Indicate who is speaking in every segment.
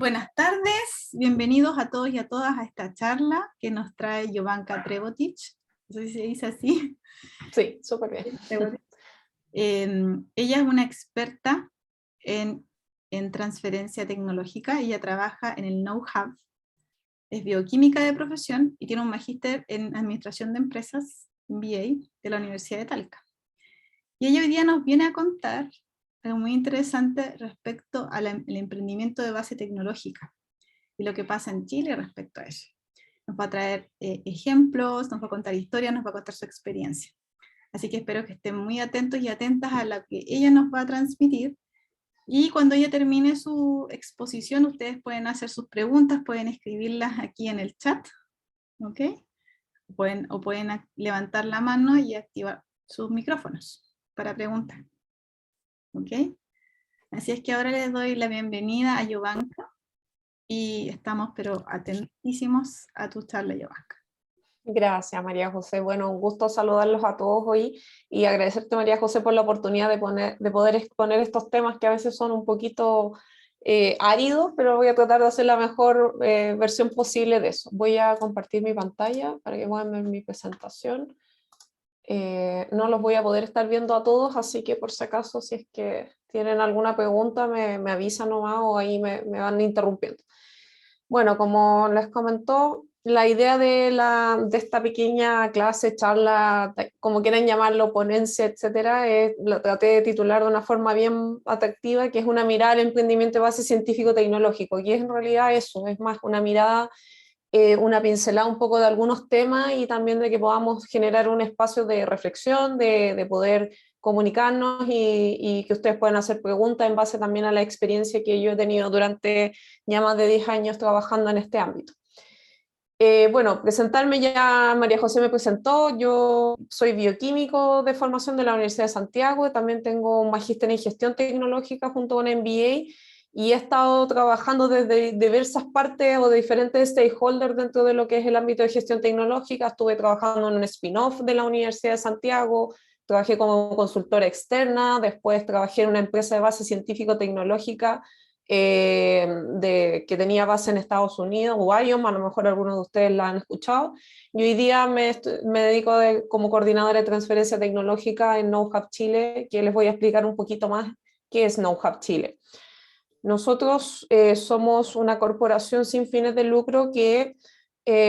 Speaker 1: Buenas tardes, bienvenidos a todos y a todas a esta charla que nos trae Jovanka Trebotic. No sé si se dice así.
Speaker 2: Sí, súper bien.
Speaker 1: Ella es una experta en transferencia tecnológica. Ella trabaja en el Know-Hub, es bioquímica de profesión y tiene un magíster en administración de empresas, MBA, de la Universidad de Talca. Y ella hoy día nos viene a contar algo muy interesante respecto al emprendimiento de base tecnológica y lo que pasa en Chile respecto a eso. Nos va a traer ejemplos, nos va a contar historias, nos va a contar su experiencia. Así que espero que estén muy atentos y atentas a lo que ella nos va a transmitir. Y cuando ella termine su exposición, ustedes pueden hacer sus preguntas, pueden escribirlas aquí en el chat, ¿ok? O pueden levantar la mano y activar sus micrófonos para preguntar, ¿ok? Así es que ahora les doy la bienvenida a Jovanka y estamos pero atentísimos a tu charla, Jovanka.
Speaker 2: Gracias, María José. Bueno, un gusto saludarlos a todos hoy y agradecerte, María José, por la oportunidad de poder exponer estos temas que a veces son un poquito áridos, pero voy a tratar de hacer la mejor versión posible de eso. Voy a compartir mi pantalla para que puedan ver mi presentación. No los voy a poder estar viendo a todos, así que por si acaso, si es que tienen alguna pregunta, me avisan nomás o ahí me van interrumpiendo. Bueno, como les comentó, la idea de esta pequeña clase, charla, como quieran llamarlo, ponencia, etcétera, lo traté de titular de una forma bien atractiva, que es una mirada al emprendimiento de base científico-tecnológico, y es en realidad eso, es más una mirada, una pincelada un poco de algunos temas y también de que podamos generar un espacio de reflexión, de poder comunicarnos y que ustedes puedan hacer preguntas en base también a la experiencia que yo he tenido durante ya más de 10 años trabajando en este ámbito. Bueno, presentarme ya, María José me presentó, yo soy bioquímico de formación de la Universidad de Santiago, también tengo un magíster en gestión tecnológica junto con MBA y he estado trabajando desde diversas partes o de diferentes stakeholders dentro de lo que es el ámbito de gestión tecnológica. Estuve trabajando en un spin-off de la Universidad de Santiago, trabajé como consultora externa, después trabajé en una empresa de base científico-tecnológica que tenía base en Estados Unidos, Wyoming, a lo mejor algunos de ustedes la han escuchado, y hoy día me dedico como coordinadora de transferencia tecnológica en Know-Hub Chile, que les voy a explicar un poquito más qué es Know-Hub Chile. Nosotros somos una corporación sin fines de lucro que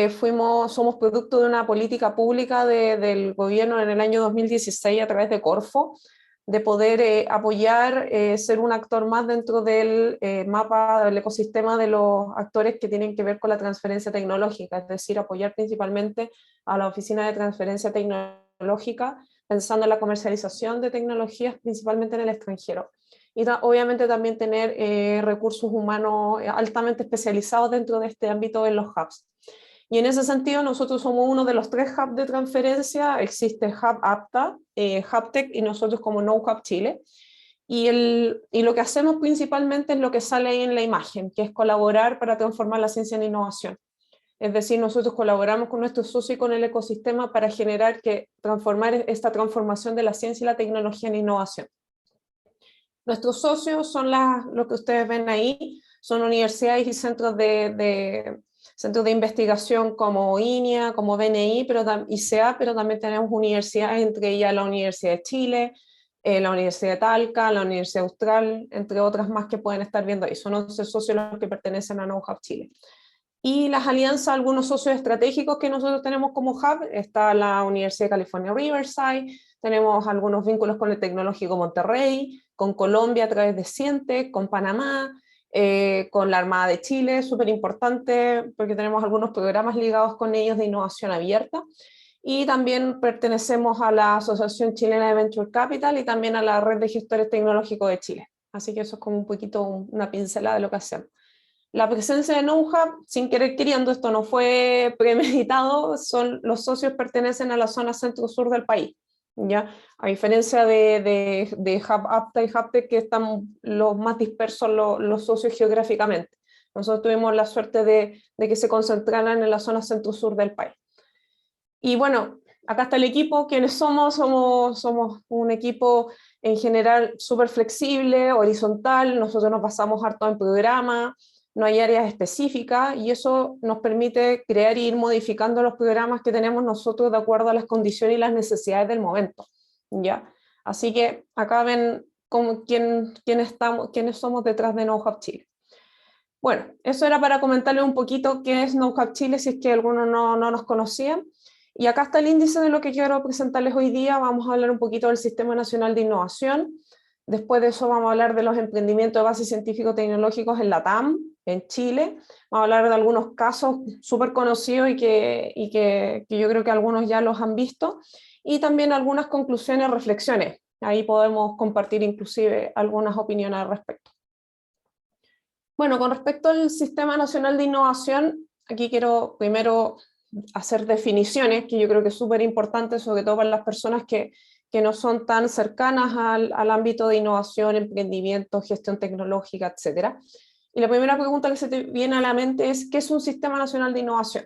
Speaker 2: somos producto de una política pública del gobierno en el año 2016 a través de Corfo, de poder apoyar, ser un actor más dentro del mapa, del ecosistema de los actores que tienen que ver con la transferencia tecnológica, es decir, apoyar principalmente a la Oficina de Transferencia Tecnológica, pensando en la comercialización de tecnologías principalmente en el extranjero. Y obviamente también tener recursos humanos altamente especializados dentro de este ámbito en los hubs. Y en ese sentido nosotros somos uno de los 3 hubs de transferencia, existe Hub APTA, HubTech y nosotros como Know-Hub Chile. Y lo que hacemos principalmente es lo que sale ahí en la imagen, que es colaborar para transformar la ciencia en innovación. Es decir, nosotros colaboramos con nuestros socios y con el ecosistema para transformar esta transformación de la ciencia y la tecnología en innovación. Nuestros socios son lo que ustedes ven ahí, son universidades y centros de investigación como INEA, como BNI, ICA, pero también tenemos universidades, entre ellas la Universidad de Chile, la Universidad de Talca, la Universidad Austral, entre otras más que pueden estar viendo ahí. Son 11 socios los que pertenecen a Know-Hub Chile. Y las alianzas, algunos socios estratégicos que nosotros tenemos como hub, está la Universidad de California Riverside, tenemos algunos vínculos con el Tecnológico Monterrey, con Colombia a través de Ciente, con Panamá, con la Armada de Chile, súper importante porque tenemos algunos programas ligados con ellos de innovación abierta, y también pertenecemos a la Asociación Chilena de Venture Capital y también a la Red de Gestores Tecnológicos de Chile. Así que eso es como un poquito una pincelada de lo que hacemos. La presencia de Know-Hub, sin querer queriendo, esto no fue premeditado, los socios pertenecen a la zona centro-sur del país, ¿ya? A diferencia de Hub APTA y HubTech, que están los más dispersos los socios geográficamente. Nosotros tuvimos la suerte de que se concentraran en la zona centro-sur del país. Y bueno, acá está el equipo, ¿quiénes somos? Somos un equipo en general súper flexible, horizontal, nosotros nos basamos harto en programa, no hay áreas específicas y eso nos permite crear e ir modificando los programas que tenemos nosotros de acuerdo a las condiciones y las necesidades del momento, ¿ya? Así que acá ven quiénes somos detrás de KnowHub Chile. Bueno, eso era para comentarles un poquito qué es KnowHub Chile, si es que algunos no nos conocían. Y acá está el índice de lo que quiero presentarles hoy día. Vamos a hablar un poquito del Sistema Nacional de Innovación. Después de eso vamos a hablar de los emprendimientos de base científico-tecnológicos en la TAM, en Chile. Vamos a hablar de algunos casos súper conocidos y que yo creo que algunos ya los han visto. Y también algunas conclusiones, reflexiones. Ahí podemos compartir inclusive algunas opiniones al respecto. Bueno, con respecto al Sistema Nacional de Innovación, aquí quiero primero hacer definiciones, que yo creo que es súper importante, sobre todo para las personas que no son tan cercanas al ámbito de innovación, emprendimiento, gestión tecnológica, etc. Y la primera pregunta que se te viene a la mente es, ¿qué es un Sistema Nacional de Innovación?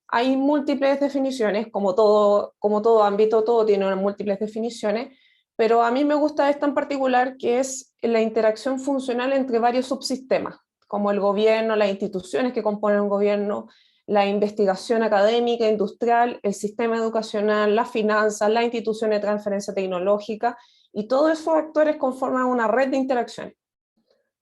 Speaker 2: Hay múltiples definiciones, como todo ámbito, todo tiene múltiples definiciones, pero a mí me gusta esta en particular, que es la interacción funcional entre varios subsistemas, como el gobierno, las instituciones que componen un gobierno, la investigación académica, industrial, el sistema educacional, las finanzas, las instituciones de transferencia tecnológica, y todos esos actores conforman una red de interacciones,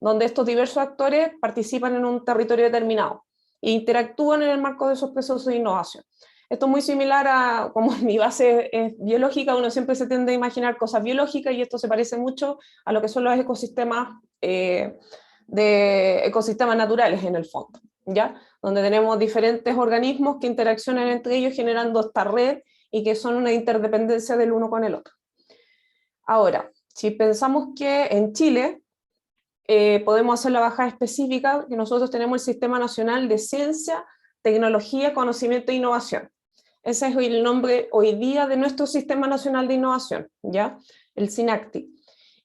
Speaker 2: donde estos diversos actores participan en un territorio determinado e interactúan en el marco de esos procesos de innovación. Esto es muy similar a, como mi base es biológica, uno siempre se tiende a imaginar cosas biológicas, y esto se parece mucho a lo que son los ecosistemas, de ecosistemas naturales en el fondo, ¿ya? Donde tenemos diferentes organismos que interaccionan entre ellos generando esta red y que son una interdependencia del uno con el otro. Ahora, si pensamos que en Chile podemos hacer la bajada específica, que nosotros tenemos el Sistema Nacional de Ciencia, Tecnología, Conocimiento e Innovación. Ese es el nombre hoy día de nuestro Sistema Nacional de Innovación, ¿ya? El SINACTI.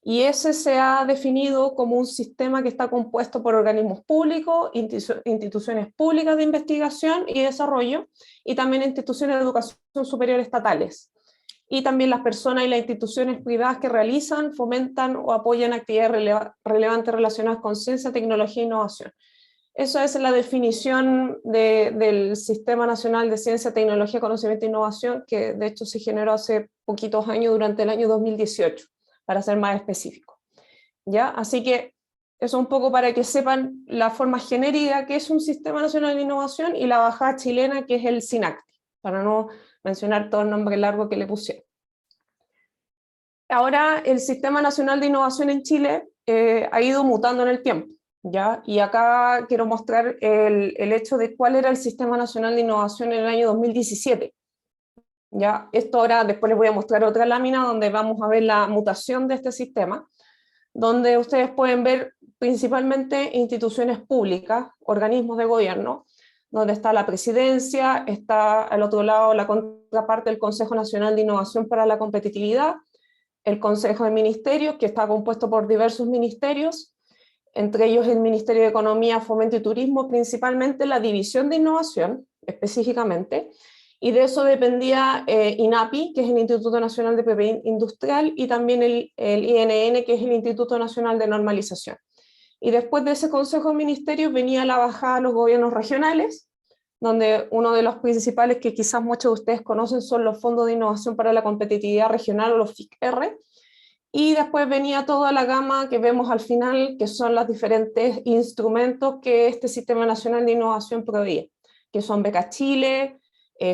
Speaker 2: Y ese se ha definido como un sistema que está compuesto por organismos públicos, instituciones públicas de investigación y desarrollo, y también instituciones de educación superior estatales. Y también las personas y las instituciones privadas que realizan, fomentan o apoyan actividades relevantes relacionadas con ciencia, tecnología e innovación. Esa es la definición del Sistema Nacional de Ciencia, Tecnología, Conocimiento e Innovación, que de hecho se generó hace poquitos años, durante el año 2018, para ser más específico, ¿ya? Así que eso un poco para que sepan la forma genérica que es un Sistema Nacional de Innovación y la bajada chilena que es el SINACTI, para no mencionar todo el nombre largo que le pusieron. Ahora el Sistema Nacional de Innovación en Chile ha ido mutando en el tiempo, ¿ya? Y acá quiero mostrar el hecho de cuál era el Sistema Nacional de Innovación en el año 2017. ¿Ya? Esto ahora, después les voy a mostrar otra lámina donde vamos a ver la mutación de este sistema, donde ustedes pueden ver principalmente instituciones públicas, organismos de gobierno, donde está la presidencia, está al otro lado la contraparte del Consejo Nacional de Innovación para la Competitividad, el Consejo de Ministerios, que está compuesto por diversos ministerios, entre ellos el Ministerio de Economía, Fomento y Turismo, principalmente la División de Innovación, específicamente, y de eso dependía INAPI, que es el Instituto Nacional de PPI Industrial, y también el INN, que es el Instituto Nacional de Normalización. Y después de ese Consejo de Ministerios venía la bajada a los gobiernos regionales, donde uno de los principales que quizás muchos de ustedes conocen son los Fondos de Innovación para la Competitividad Regional, o los FIC-R, y después venía toda la gama que vemos al final, que son los diferentes instrumentos que este Sistema Nacional de Innovación proveía, que son Beca Chile,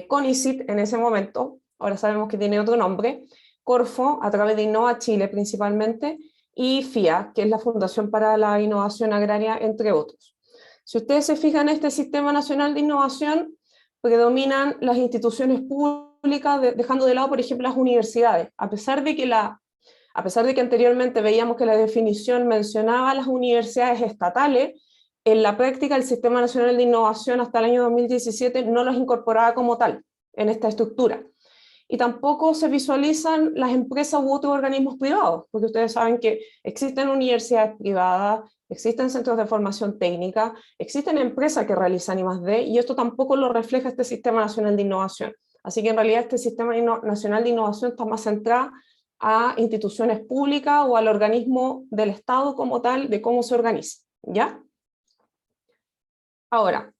Speaker 2: CONICIT en ese momento, ahora sabemos que tiene otro nombre, Corfo, a través de Innova Chile principalmente, y FIA, que es la Fundación para la Innovación Agraria, entre otros. Si ustedes se fijan en este Sistema Nacional de Innovación, predominan las instituciones públicas, dejando de lado, por ejemplo, las universidades, a pesar de que anteriormente veíamos que la definición mencionaba las universidades estatales, en la práctica el Sistema Nacional de Innovación hasta el año 2017 no los incorporaba como tal en esta estructura. Y tampoco se visualizan las empresas u otros organismos privados, porque ustedes saben que existen universidades privadas, existen centros de formación técnica, existen empresas que realizan I+D, y esto tampoco lo refleja este Sistema Nacional de Innovación. Así que en realidad este Sistema Nacional de Innovación está más centrado a instituciones públicas o al organismo del Estado como tal, de cómo se organiza, ¿ya? Ahora,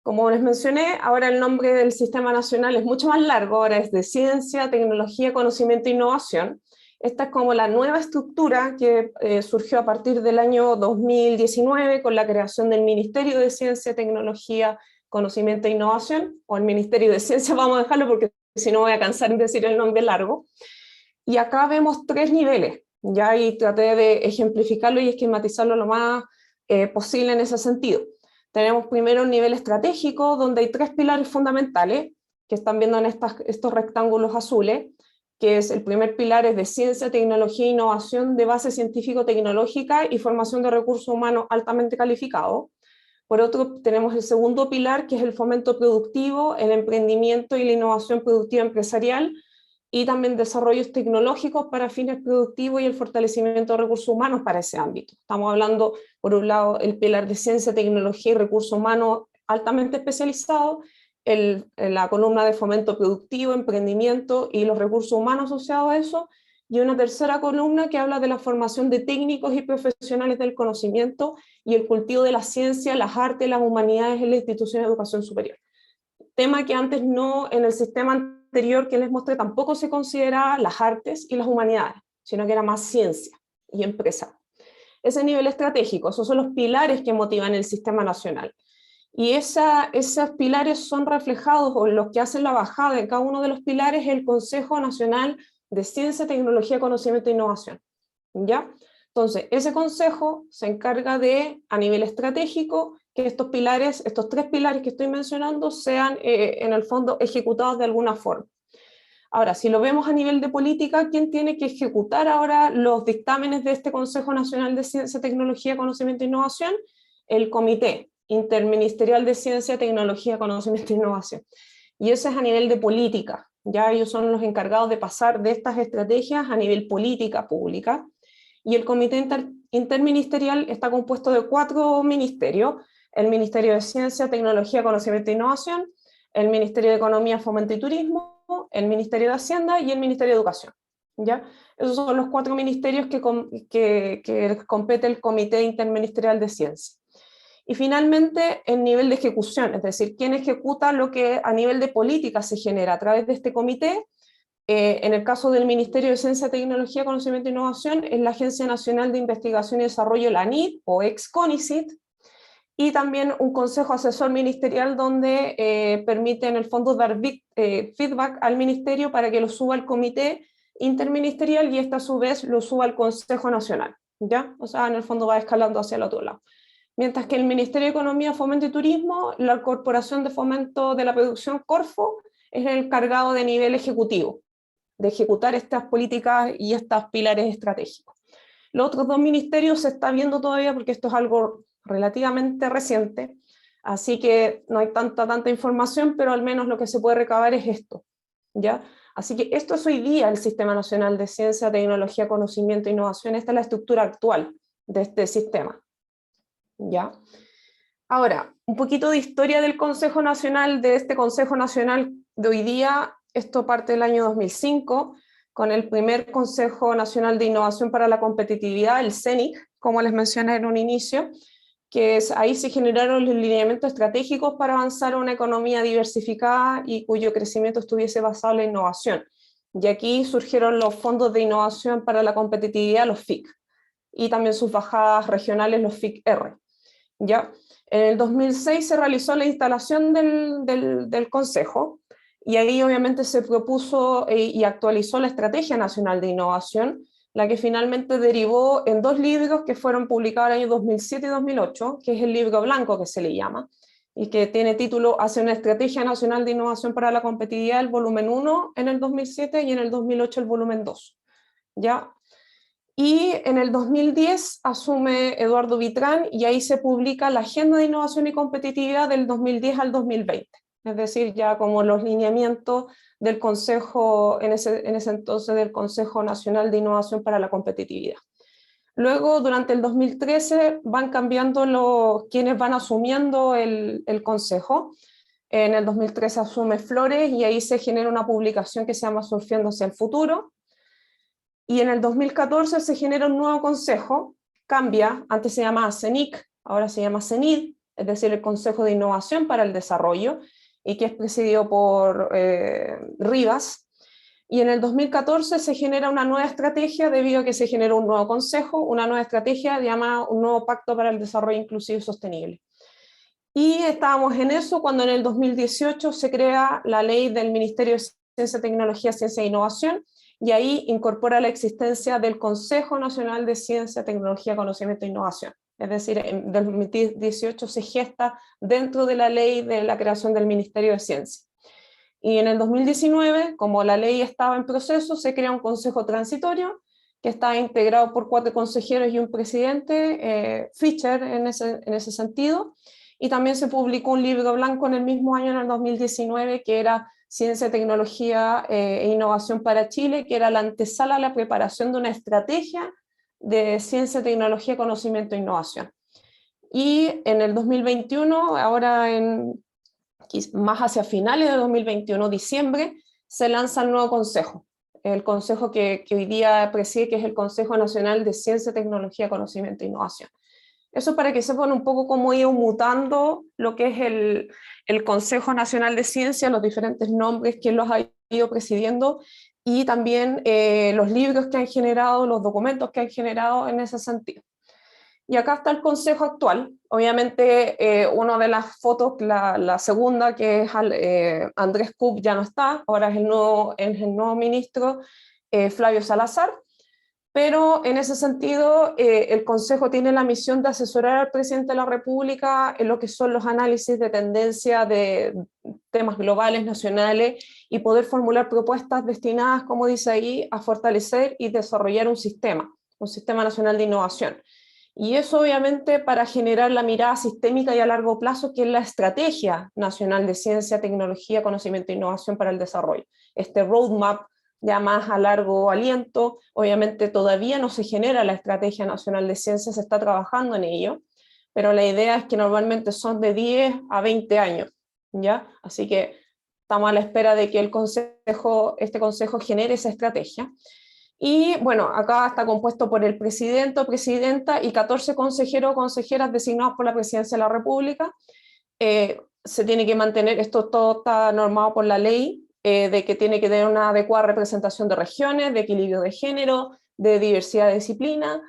Speaker 2: como les mencioné, ahora el nombre del Sistema Nacional es mucho más largo, ahora es de Ciencia, Tecnología, Conocimiento e Innovación. Esta es como la nueva estructura que surgió a partir del año 2019 con la creación del Ministerio de Ciencia, Tecnología, Conocimiento e Innovación, o el Ministerio de Ciencia, vamos a dejarlo porque si no voy a cansar en decir el nombre largo. Y acá vemos 3 niveles, ya y traté de ejemplificarlo y esquematizarlo lo más posible en ese sentido. Tenemos primero un nivel estratégico, donde hay 3 pilares fundamentales, que están viendo en estos rectángulos azules, que es el primer pilar es de ciencia, tecnología e innovación de base científico-tecnológica y formación de recursos humanos altamente calificados. Por otro, tenemos el segundo pilar, que es el fomento productivo, el emprendimiento y la innovación productiva empresarial, y también desarrollos tecnológicos para fines productivos y el fortalecimiento de recursos humanos para ese ámbito. Estamos hablando, por un lado, el pilar de ciencia, tecnología y recursos humanos altamente especializado, la columna de fomento productivo, emprendimiento y los recursos humanos asociados a eso, y una tercera columna que habla de la formación de técnicos y profesionales del conocimiento y el cultivo de la ciencia, las artes, las humanidades en la institución de educación superior. Tema que antes no, en el sistema anterior que les mostré, tampoco se consideraba las artes y las humanidades, sino que era más ciencia y empresa. Ese nivel estratégico, esos son los pilares que motivan el sistema nacional. Y esos pilares son reflejados, o los que hacen la bajada de cada uno de los pilares, el Consejo Nacional de Ciencia, Tecnología, Conocimiento e Innovación. ¿Ya? Entonces, ese consejo se encarga de, a nivel estratégico, que estos pilares, estos 3 pilares que estoy mencionando, sean en el fondo ejecutados de alguna forma. Ahora, si lo vemos a nivel de política, ¿quién tiene que ejecutar ahora los dictámenes de este Consejo Nacional de Ciencia, Tecnología, Conocimiento e Innovación? El Comité Interministerial de Ciencia, Tecnología, Conocimiento e Innovación. Y eso es a nivel de política. Ya ellos son los encargados de pasar de estas estrategias a nivel política pública. Y el Comité Interministerial está compuesto de 4 ministerios: el Ministerio de Ciencia, Tecnología, Conocimiento e Innovación, el Ministerio de Economía, Fomento y Turismo, el Ministerio de Hacienda y el Ministerio de Educación. ¿Ya? Esos son los 4 ministerios que compete el Comité Interministerial de Ciencia. Y finalmente, el nivel de ejecución, es decir, quién ejecuta lo que a nivel de política se genera a través de este comité. En el caso del Ministerio de Ciencia, Tecnología, Conocimiento e Innovación, es la Agencia Nacional de Investigación y Desarrollo, la ANID, o ex-CONICIT, y también un consejo asesor ministerial donde permite en el fondo dar feedback al ministerio para que lo suba al comité interministerial y esta a su vez lo suba al Consejo Nacional, ¿ya? O sea, en el fondo va escalando hacia el otro lado. Mientras que el Ministerio de Economía, Fomento y Turismo, la Corporación de Fomento de la Producción, Corfo, es el encargado de nivel ejecutivo, de ejecutar estas políticas y estos pilares estratégicos. Los otros 2 ministerios se está viendo todavía porque esto es algo relativamente reciente, así que no hay tanta información, pero al menos lo que se puede recabar es esto, ¿ya? Así que esto es hoy día el Sistema Nacional de Ciencia, Tecnología, Conocimiento e Innovación. Esta es la estructura actual de este sistema, ¿ya? Ahora, un poquito de historia del Consejo Nacional, de este Consejo Nacional de hoy día. Esto parte del año 2005, con el primer Consejo Nacional de Innovación para la Competitividad, el CENIC, como les mencioné en un inicio, que ahí se generaron los lineamientos estratégicos para avanzar a una economía diversificada y cuyo crecimiento estuviese basado en la innovación. Y aquí surgieron los fondos de innovación para la competitividad, los FIC, y también sus bajadas regionales, los FIC-R. ¿Ya? En el 2006 se realizó la instalación del Consejo, y ahí obviamente se propuso y actualizó la Estrategia Nacional de Innovación, la que finalmente derivó en 2 libros que fueron publicados en el año 2007 y 2008, que es el libro blanco que se le llama, y que tiene título Hacia una Estrategia Nacional de Innovación para la Competitividad, el volumen 1 en el 2007 y en el 2008 el volumen 2. ¿Ya? Y en el 2010 asume Eduardo Vitrán y ahí se publica la Agenda de Innovación y Competitividad del 2010 al 2020. Es decir, ya como los lineamientos del Consejo, en ese entonces del Consejo Nacional de Innovación para la Competitividad. Luego, durante el 2013, van cambiando quienes van asumiendo el Consejo. En el 2013 asume Flores y ahí se genera una publicación que se llama Surfeando hacia el futuro. Y en el 2014 se genera un nuevo consejo, cambia, antes se llamaba CENIC, ahora se llama CENID, es decir, el Consejo de Innovación para el Desarrollo, y que es presidido por Rivas. Y en el 2014 se genera una nueva estrategia debido a que se generó un nuevo consejo, una nueva estrategia llamada un nuevo Pacto para el Desarrollo Inclusivo y Sostenible. Y estábamos en eso cuando en el 2018 se crea la ley del Ministerio de Ciencia, Tecnología, Ciencia e Innovación, y ahí incorpora la existencia del Consejo Nacional de Ciencia, Tecnología, Conocimiento e Innovación. Es decir, en 2018 se gesta dentro de la ley de la creación del Ministerio de Ciencia. Y en el 2019, como la ley estaba en proceso, se crea un consejo transitorio que está integrado por 4 consejeros y un presidente, Fischer en ese sentido, y también se publicó un libro blanco en el mismo año, en el 2019, que era Ciencia, Tecnología e Innovación para Chile, que era la antesala a la preparación de una estrategia de ciencia, tecnología, conocimiento e innovación. Y en el 2021, ahora más hacia finales de 2021, diciembre, se lanza el nuevo consejo, el consejo que hoy día preside, que es el Consejo Nacional de Ciencia, Tecnología, Conocimiento e Innovación. Eso para que sepan un poco cómo ha ido mutando lo que es el Consejo Nacional de Ciencia, los diferentes nombres que los ha ido presidiendo, y también los libros que han generado, los documentos que han generado en ese sentido. Y acá está el consejo actual. Obviamente, una de las fotos, la segunda, que es Andrés Kup, ya no está, ahora es el nuevo ministro Flavio Salazar. Pero en ese sentido, el Consejo tiene la misión de asesorar al presidente de la República en lo que son los análisis de tendencia de temas globales, nacionales, y poder formular propuestas destinadas, como dice ahí, a fortalecer y desarrollar un sistema nacional de innovación. Y eso obviamente para generar la mirada sistémica y a largo plazo, que es la Estrategia Nacional de Ciencia, Tecnología, Conocimiento e Innovación para el Desarrollo. Este roadmap ya más a largo aliento, obviamente todavía no se genera la Estrategia Nacional de Ciencia, se está trabajando en ello, pero la idea es que normalmente son de 10 a 20 años, ¿ya? Así que estamos a la espera de que este consejo genere esa estrategia. Y bueno, acá está compuesto por el presidente o presidenta y 14 consejeros o consejeras designados por la Presidencia de la República. Se tiene que mantener, esto todo está normado por la ley, de que tiene que tener una adecuada representación de regiones, de equilibrio de género, de diversidad de disciplina,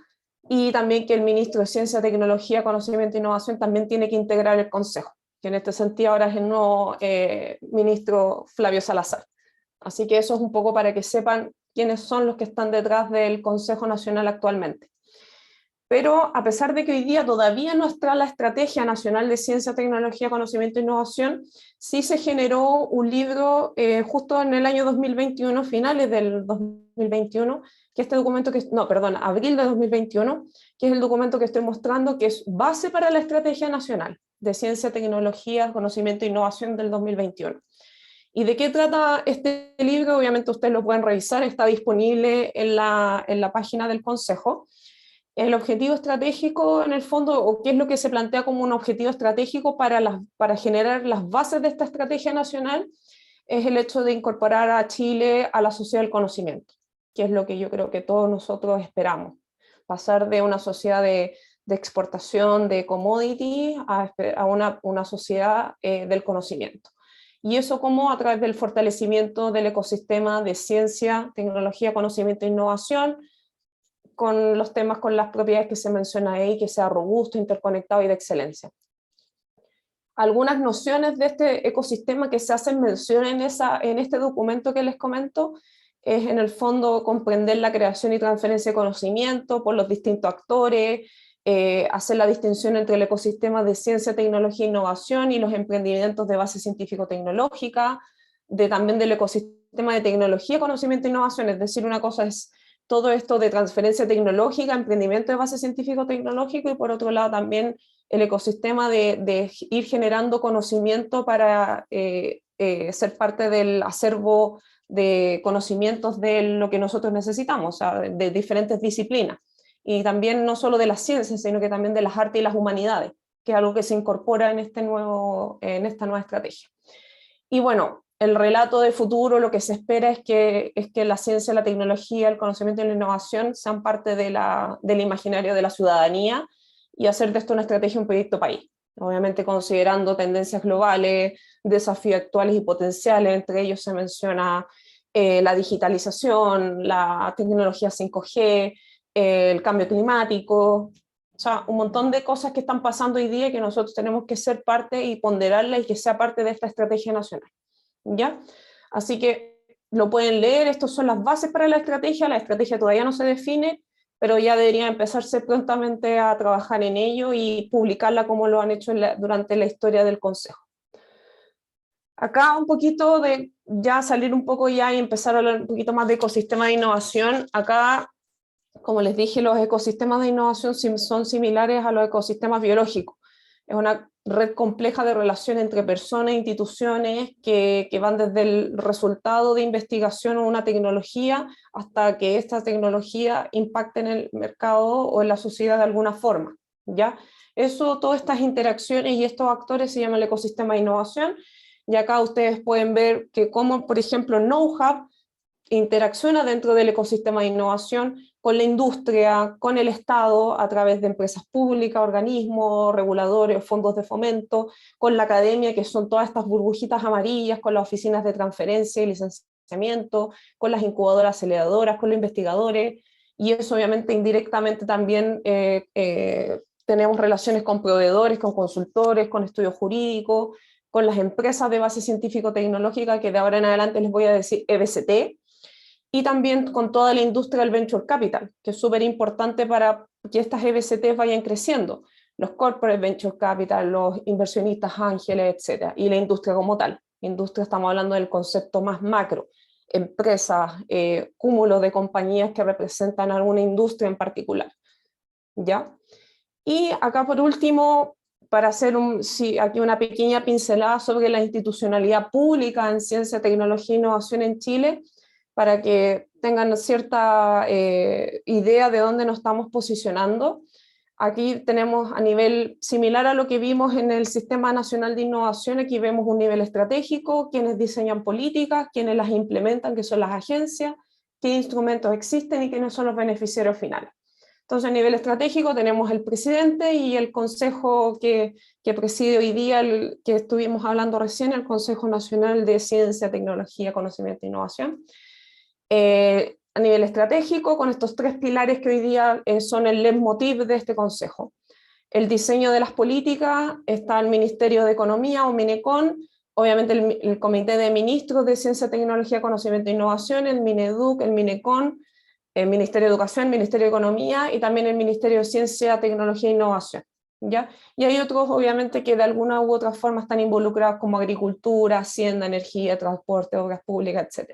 Speaker 2: y también que el ministro de Ciencia, Tecnología, Conocimiento e Innovación también tiene que integrar el Consejo, que en este sentido ahora es el nuevo ministro Flavio Salazar. Así que eso es un poco para que sepan quiénes son los que están detrás del Consejo Nacional actualmente. Pero a pesar de que hoy día todavía no está la Estrategia Nacional de Ciencia, Tecnología, Conocimiento e Innovación, sí se generó un libro justo en el año 2021, finales del 2021, que este documento abril de 2021, que es el documento que estoy mostrando, que es base para la Estrategia Nacional de Ciencia, Tecnología, Conocimiento e Innovación del 2021. ¿Y de qué trata este libro? Obviamente ustedes lo pueden revisar, está disponible en la página del Consejo. El objetivo estratégico, en el fondo, o qué es lo que se plantea como un objetivo estratégico para generar las bases de esta estrategia nacional, es el hecho de incorporar a Chile a la sociedad del conocimiento, que es lo que yo creo que todos nosotros esperamos. Pasar de una sociedad de exportación de commodity a una sociedad del conocimiento. Y eso como a través del fortalecimiento del ecosistema de ciencia, tecnología, conocimiento e innovación, con los temas, con las propiedades que se menciona ahí, que sea robusto, interconectado y de excelencia. Algunas nociones de este ecosistema que se hacen mención en este documento que les comento, es en el fondo comprender la creación y transferencia de conocimiento por los distintos actores, hacer la distinción entre el ecosistema de ciencia, tecnología e innovación y los emprendimientos de base científico-tecnológica, también del ecosistema de tecnología, conocimiento e innovación, es decir, una cosa es todo esto de transferencia tecnológica, emprendimiento de base científico-tecnológico, y por otro lado también el ecosistema de ir generando conocimiento para ser parte del acervo de conocimientos de lo que nosotros necesitamos, o sea, de diferentes disciplinas. Y también no solo de las ciencias, sino que también de las artes y las humanidades, que es algo que se incorpora en esta nueva estrategia. Y bueno, el relato de futuro, lo que se espera es que la ciencia, la tecnología, el conocimiento y la innovación sean parte del imaginario de la ciudadanía, y hacer de esto una estrategia, un proyecto país. obviamente considerando tendencias globales, desafíos actuales y potenciales. Entre ellos se menciona la digitalización, la tecnología 5G, el cambio climático, o sea, un montón de cosas que están pasando hoy día y que nosotros tenemos que ser parte y ponderarlas y que sea parte de esta estrategia nacional, ¿ya? Así que lo pueden leer, estas son las bases para la estrategia todavía no se define, pero ya debería empezarse prontamente a trabajar en ello y publicarla como lo han hecho durante la historia del Consejo. Acá un poquito de ya salir un poco ya y empezar a hablar un poquito más de ecosistema de innovación. Acá, como les dije, los ecosistemas de innovación son similares a los ecosistemas biológicos. Es una red compleja de relación entre personas e instituciones que van desde el resultado de investigación o una tecnología hasta que esta tecnología impacte en el mercado o en la sociedad de alguna forma, ¿ya? Eso, todas estas interacciones y estos actores se llama el ecosistema de innovación, y acá ustedes pueden ver que como, por ejemplo, KnowHub interacciona dentro del ecosistema de innovación con la industria, con el Estado, a través de empresas públicas, organismos, reguladores, fondos de fomento, con la academia, que son todas estas burbujitas amarillas, con las oficinas de transferencia y licenciamiento, con las incubadoras aceleradoras, con los investigadores, y eso obviamente indirectamente también tenemos relaciones con proveedores, con consultores, con estudios jurídicos, con las empresas de base científico-tecnológica, que de ahora en adelante les voy a decir EBCT, y también con toda la industria del venture capital, que es súper importante para que estas EBCTs vayan creciendo, los corporate venture capital, los inversionistas ángeles, etcétera, y la industria como tal. Industria, estamos hablando del concepto más macro, empresas, cúmulos de compañías que representan alguna industria en particular, ¿ya? Y acá por último, para hacer aquí una pequeña pincelada sobre la institucionalidad pública en ciencia, tecnología e innovación en Chile, para que tengan cierta idea de dónde nos estamos posicionando. Aquí tenemos a nivel similar a lo que vimos en el Sistema Nacional de Innovación, aquí vemos un nivel estratégico, quienes diseñan políticas, quienes las implementan, que son las agencias, qué instrumentos existen y quiénes son los beneficiarios finales. Entonces, a nivel estratégico tenemos el presidente y el consejo que preside hoy día, el que estuvimos hablando recién, el Consejo Nacional de Ciencia, Tecnología, Conocimiento e Innovación. A nivel estratégico, con estos tres pilares que hoy día son el leitmotiv de este consejo. El diseño de las políticas, está el Ministerio de Economía o Minecon, obviamente el Comité de Ministros de Ciencia, Tecnología, Conocimiento e Innovación, el Mineduc, el Minecon, el Ministerio de Educación, el Ministerio de Economía y también el Ministerio de Ciencia, Tecnología e Innovación, ¿ya? Y hay otros, obviamente, que de alguna u otra forma están involucrados como agricultura, hacienda, energía, transporte, obras públicas, etc.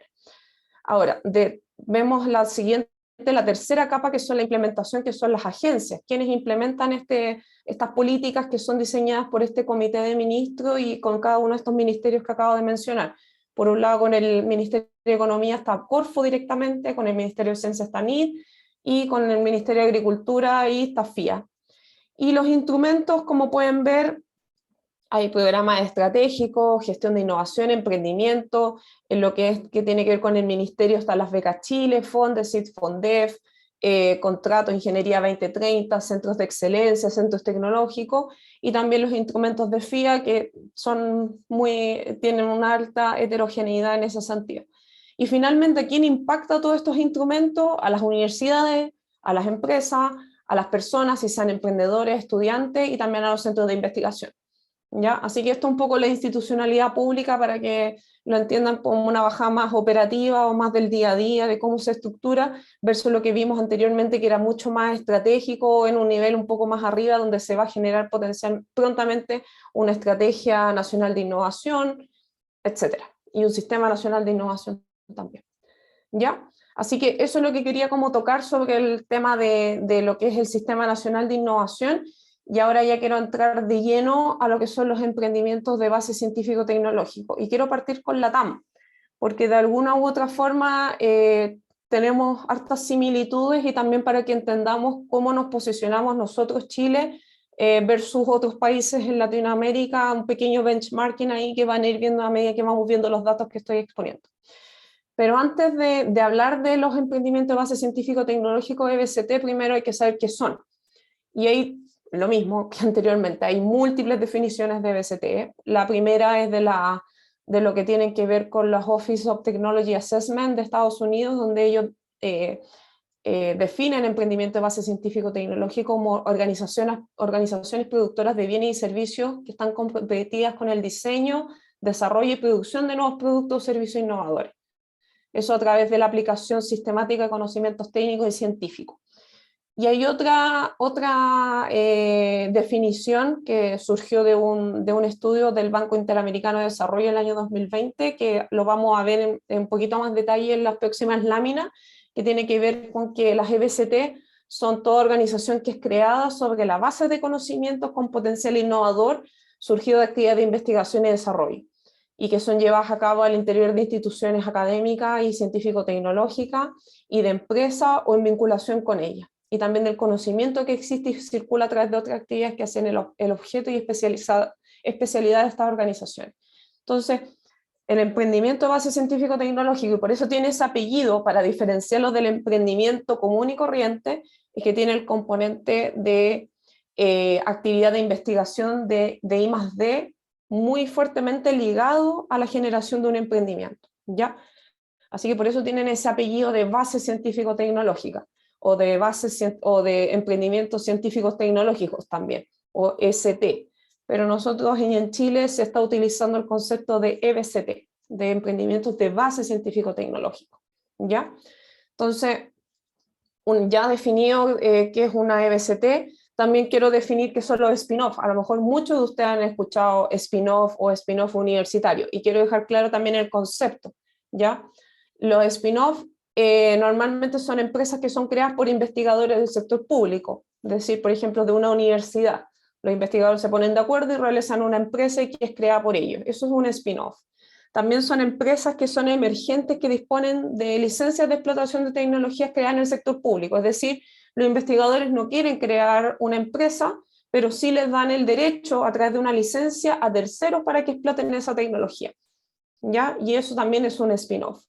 Speaker 2: Ahora, vemos la siguiente, la tercera capa, que son la implementación, que son las agencias, quienes implementan estas políticas que son diseñadas por este comité de ministros y con cada uno de estos ministerios que acabo de mencionar. Por un lado, con el Ministerio de Economía está Corfo directamente, con el Ministerio de Ciencia está NID, y con el Ministerio de Agricultura y está FIA. Y los instrumentos, como pueden ver, hay programas estratégicos, gestión de innovación, emprendimiento, en lo que tiene que ver con el ministerio están las becas Chile, Fondesit, Fondef, contrato Ingeniería 2030, centros de excelencia, centros tecnológicos, y también los instrumentos de FIA que tienen una alta heterogeneidad en ese sentido. Y finalmente, ¿quién impacta todos estos instrumentos? A las universidades, a las empresas, a las personas, si sean emprendedores, estudiantes, y también a los centros de investigación. ¿Ya? Así que esto es un poco la institucionalidad pública para que lo entiendan como una bajada más operativa o más del día a día, de cómo se estructura, versus lo que vimos anteriormente, que era mucho más estratégico, en un nivel un poco más arriba, donde se va a generar prontamente una estrategia nacional de innovación, etcétera, y un sistema nacional de innovación también. ¿Ya? Así que eso es lo que quería como tocar sobre el tema de lo que es el Sistema Nacional de Innovación. Y ahora ya quiero entrar de lleno a lo que son los emprendimientos de base científico-tecnológico. Y quiero partir con la TAM, porque de alguna u otra forma tenemos hartas similitudes y también para que entendamos cómo nos posicionamos nosotros, Chile, versus otros países en Latinoamérica, un pequeño benchmarking ahí que van a ir viendo a medida que vamos viendo los datos que estoy exponiendo. Pero antes de hablar de los emprendimientos de base científico-tecnológico EBCT, primero hay que saber qué son. Y ahí lo mismo que anteriormente, hay múltiples definiciones de BCT. La primera es de lo que tienen que ver con los Office of Technology Assessment de Estados Unidos, donde ellos definen emprendimiento de base científico-tecnológico como organizaciones productoras de bienes y servicios que están comprometidas con el diseño, desarrollo y producción de nuevos productos o servicios innovadores. Eso a través de la aplicación sistemática de conocimientos técnicos y científicos. Y hay otra definición que surgió de un estudio del Banco Interamericano de Desarrollo en el año 2020, que lo vamos a ver en un poquito más detalle en las próximas láminas, que tiene que ver con que las EBCT son toda organización que es creada sobre la base de conocimientos con potencial innovador surgido de actividades de investigación y desarrollo, y que son llevadas a cabo al interior de instituciones académicas y científico-tecnológicas y de empresas o en vinculación con ellas, y también del conocimiento que existe y circula a través de otras actividades que hacen el objeto y especialidad de estas organizaciones. Entonces, el emprendimiento de base científico-tecnológico, y por eso tiene ese apellido para diferenciarlo del emprendimiento común y corriente, es que tiene el componente de actividad de investigación de I+D muy fuertemente ligado a la generación de un emprendimiento, ¿ya? Así que por eso tienen ese apellido de base científico-tecnológica, o de emprendimientos científicos tecnológicos también, o ST. Pero nosotros en Chile se está utilizando el concepto de EBCT, de emprendimientos de base científico-tecnológico, ¿ya? Entonces, ya definido qué es una EBCT, también quiero definir qué son los spin-off. A lo mejor muchos de ustedes han escuchado spin-off o spin-off universitario, y quiero dejar claro también el concepto, ¿ya? Los spin-off normalmente son empresas que son creadas por investigadores del sector público, es decir, por ejemplo, de una universidad. Los investigadores se ponen de acuerdo y realizan una empresa que es creada por ellos. Eso es un spin-off. También son empresas que son emergentes, que disponen de licencias de explotación de tecnologías creadas en el sector público. Es decir, los investigadores no quieren crear una empresa, pero sí les dan el derecho a través de una licencia a terceros para que exploten esa tecnología, ¿ya? Y eso también es un spin-off.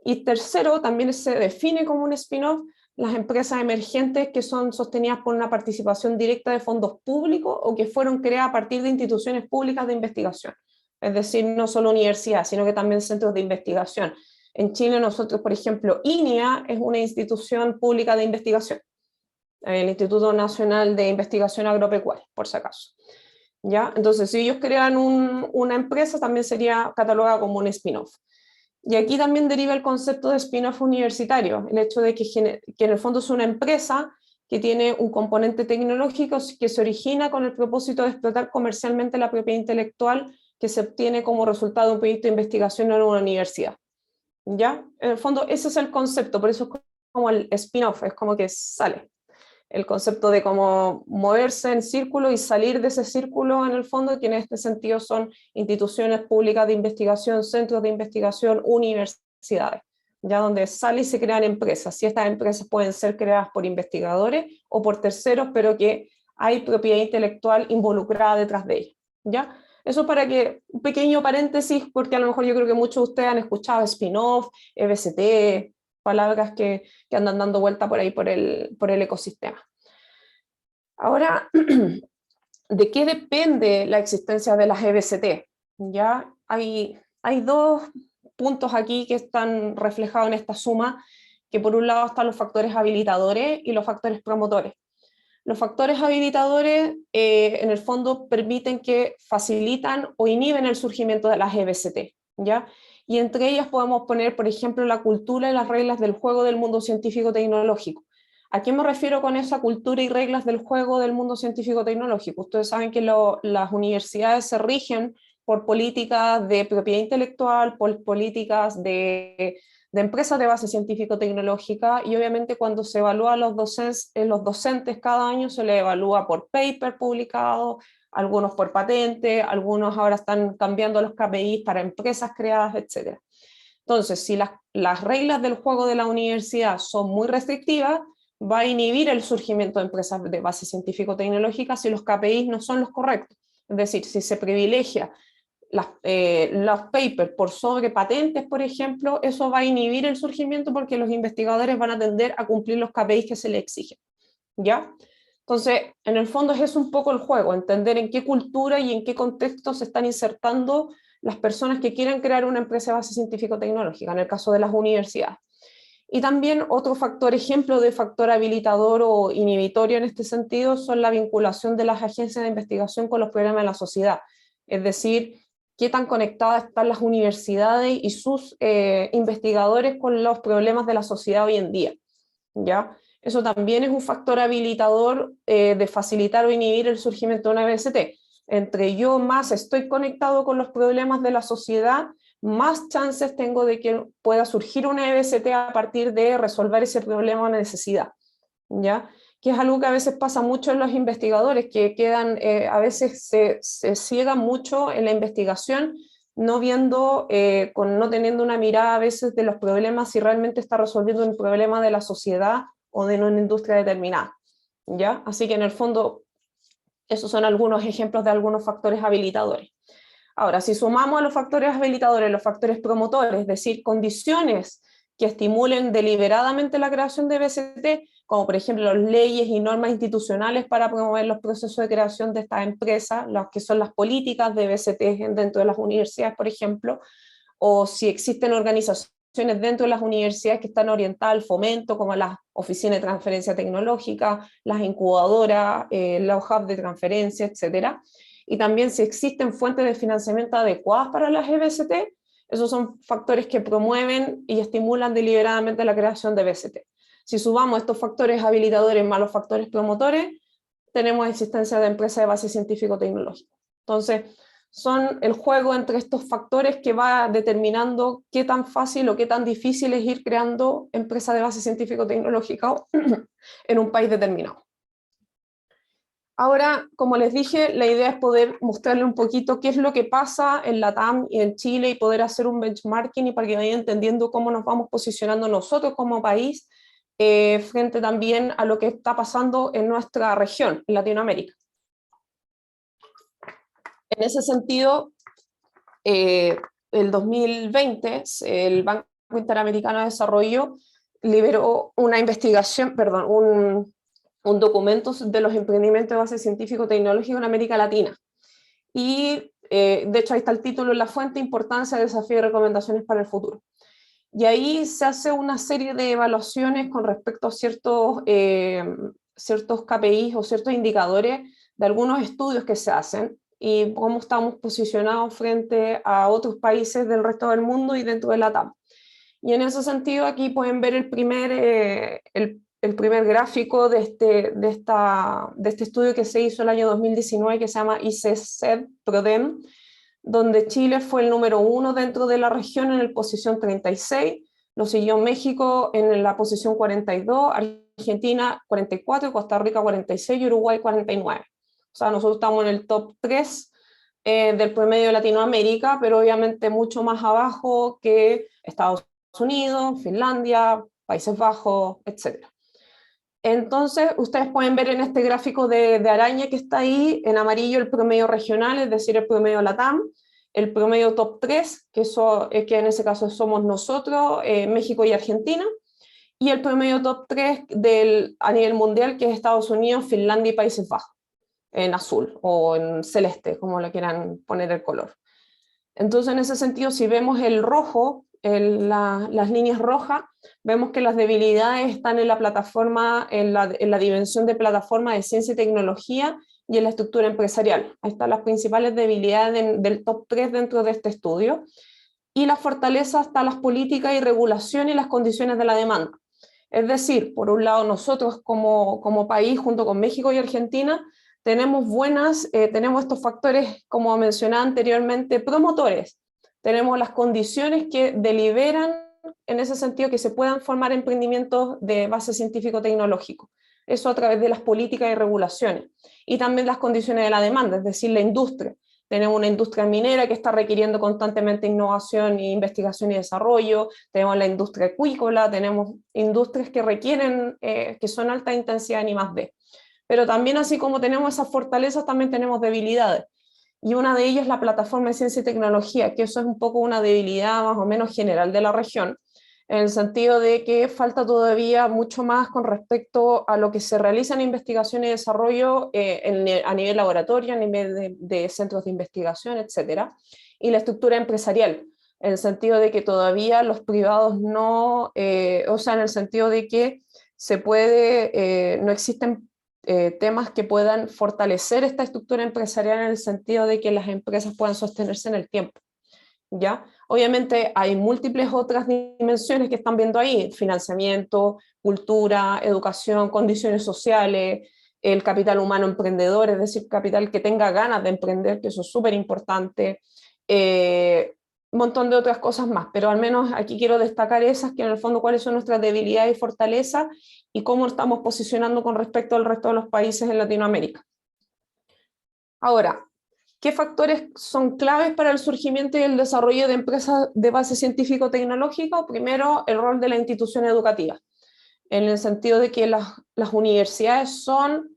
Speaker 2: Y tercero, también se define como un spin-off las empresas emergentes que son sostenidas por una participación directa de fondos públicos o que fueron creadas a partir de instituciones públicas de investigación. Es decir, no solo universidades, sino que también centros de investigación. En Chile nosotros, por ejemplo, INEA es una institución pública de investigación, el Instituto Nacional de Investigación Agropecuaria, por si acaso, ¿ya? Entonces, si ellos crean una empresa, también sería catalogada como un spin-off. Y aquí también deriva el concepto de spin-off universitario, el hecho de que en el fondo es una empresa que tiene un componente tecnológico que se origina con el propósito de explotar comercialmente la propiedad intelectual que se obtiene como resultado de un proyecto de investigación en una universidad, ¿ya? En el fondo ese es el concepto, por eso es como el spin-off, es como que sale. El concepto de cómo moverse en círculo y salir de ese círculo en el fondo, que en este sentido son instituciones públicas de investigación, centros de investigación, universidades, ya donde sale y se crean empresas. Y estas empresas pueden ser creadas por investigadores o por terceros, pero que hay propiedad intelectual involucrada detrás de ellas, ¿ya? Eso para que, un pequeño paréntesis, porque a lo mejor yo creo que muchos de ustedes han escuchado spin-off, EBCT, palabras que andan dando vuelta por ahí por el ecosistema. Ahora, ¿de qué depende la existencia de las EBCT? Ya hay dos puntos aquí que están reflejados en esta suma, que por un lado están los factores habilitadores y los factores promotores. Los factores habilitadores en el fondo permiten que facilitan o inhiben el surgimiento de las EBCT, ¿ya? Y entre ellas podemos poner, por ejemplo, la cultura y las reglas del juego del mundo científico-tecnológico. ¿A qué me refiero con esa cultura y reglas del juego del mundo científico-tecnológico? Ustedes saben que las universidades se rigen por políticas de propiedad intelectual, por políticas de empresas de base científico-tecnológica, y obviamente cuando se evalúa a los docentes cada año se les evalúa por paper publicado, algunos por patente, algunos ahora están cambiando los KPIs para empresas creadas, etc. Entonces, si las reglas del juego de la universidad son muy restrictivas, va a inhibir el surgimiento de empresas de base científico-tecnológica si los KPIs no son los correctos. Es decir, si se privilegia los papers por sobre patentes, por ejemplo, eso va a inhibir el surgimiento porque los investigadores van a tender a cumplir los KPIs que se les exigen, ¿ya? Entonces, en el fondo es eso un poco el juego, entender en qué cultura y en qué contexto se están insertando las personas que quieren crear una empresa de base científico-tecnológica, en el caso de las universidades. Y también otro factor, ejemplo de factor habilitador o inhibitorio en este sentido, son la vinculación de las agencias de investigación con los problemas de la sociedad. Es decir, qué tan conectadas están las universidades y sus investigadores con los problemas de la sociedad hoy en día, ¿ya? Eso también es un factor habilitador de facilitar o inhibir el surgimiento de una BST. Entre yo más estoy conectado con los problemas de la sociedad, más chances tengo de que pueda surgir una EBCT a partir de resolver ese problema o necesidad, ¿ya? Que es algo que a veces pasa mucho en los investigadores, que quedan, a veces se ciegan mucho en la investigación, no viendo, no teniendo una mirada a veces de los problemas si realmente está resolviendo un problema de la sociedad o de una industria determinada, ¿ya? Así que en el fondo, esos son algunos ejemplos de algunos factores habilitadores. Ahora, si sumamos a los factores habilitadores los factores promotores, es decir, condiciones que estimulen deliberadamente la creación de BCT, como por ejemplo las leyes y normas institucionales para promover los procesos de creación de estas empresas, las que son las políticas de BCT dentro de las universidades, por ejemplo, o si existen organizaciones dentro de las universidades que están orientadas al fomento, como las oficinas de transferencia tecnológica, las incubadoras, los hubs de transferencia, etcétera. Y también si existen fuentes de financiamiento adecuadas para las EBCT, esos son factores que promueven y estimulan deliberadamente la creación de BCT. Si sumamos estos factores habilitadores más los factores promotores, tenemos existencia de empresas de base científico-tecnológica. Entonces, son el juego entre estos factores que va determinando qué tan fácil o qué tan difícil es ir creando empresas de base científico-tecnológica en un país determinado. Ahora, como les dije, la idea es poder mostrarle un poquito qué es lo que pasa en LATAM y en Chile y poder hacer un benchmarking y para que vayan entendiendo cómo nos vamos posicionando nosotros como país frente también a lo que está pasando en nuestra región, en Latinoamérica. En ese sentido, el 2020, el Banco Interamericano de Desarrollo liberó una investigación, perdón, un documento de los emprendimientos de base científico-tecnológica en América Latina. Y de hecho ahí está el título en la fuente, Importancia, Desafío y Recomendaciones para el Futuro. Y ahí se hace una serie de evaluaciones con respecto a ciertos KPIs o ciertos indicadores de algunos estudios que se hacen y cómo estamos posicionados frente a otros países del resto del mundo y dentro de la TAM. Y en ese sentido aquí pueden ver el primer gráfico de este estudio que se hizo el año 2019 que se llama ICESED-PRODEM, donde Chile fue el número 1 dentro de la región en la posición 36, lo siguió México en la posición 42, Argentina 44, Costa Rica 46 y Uruguay 49. O sea, nosotros estamos en el top 3 del promedio de Latinoamérica, pero obviamente mucho más abajo que Estados Unidos, Finlandia, Países Bajos, etc. Entonces, ustedes pueden ver en este gráfico de araña que está ahí, en amarillo el promedio regional, es decir, el promedio LATAM, el promedio top 3, que en ese caso somos nosotros, México y Argentina, y el promedio top 3 a nivel mundial, que es Estados Unidos, Finlandia y Países Bajos, en azul o en celeste, como le quieran poner el color. Entonces, en ese sentido, si vemos el rojo, las líneas rojas, vemos que las debilidades están en la plataforma, en la dimensión de plataforma de ciencia y tecnología y en la estructura empresarial. Ahí están las principales debilidades del top 3 dentro de este estudio. Y la fortaleza está las políticas y regulación y las condiciones de la demanda. Es decir, por un lado, nosotros como país, junto con México y Argentina, tenemos estos factores, como mencionaba anteriormente, promotores. Tenemos las condiciones que deliberan, en ese sentido, que se puedan formar emprendimientos de base científico-tecnológico. Eso a través de las políticas y regulaciones. Y también las condiciones de la demanda, es decir, la industria. Tenemos una industria minera que está requiriendo constantemente innovación, investigación y desarrollo. Tenemos la industria acuícola, tenemos industrias que requieren, que son alta intensidad en I+D. Pero también, así como tenemos esas fortalezas, también tenemos debilidades. Y una de ellas es la plataforma de ciencia y tecnología, que eso es un poco una debilidad más o menos general de la región. en el sentido de que falta todavía mucho más con respecto a lo que se realiza en investigación y desarrollo a nivel laboratorio, a nivel de centros de investigación, etcétera, y la estructura empresarial, en el sentido de que todavía los privados no, o sea, en el sentido de que no existen temas que puedan fortalecer esta estructura empresarial en el sentido de que las empresas puedan sostenerse en el tiempo. ¿Ya? Obviamente hay múltiples otras dimensiones que están viendo ahí: financiamiento, cultura, educación, condiciones sociales, el capital humano emprendedor, es decir, capital que tenga ganas de emprender, que eso es súper importante, un montón de otras cosas más, pero al menos aquí quiero destacar esas, que en el fondo cuáles son nuestras debilidades y fortalezas y cómo estamos posicionando con respecto al resto de los países en Latinoamérica. Ahora, ¿qué factores son claves para el surgimiento y el desarrollo de empresas de base científico-tecnológica? Primero, el rol de la institución educativa, en el sentido de que las universidades son,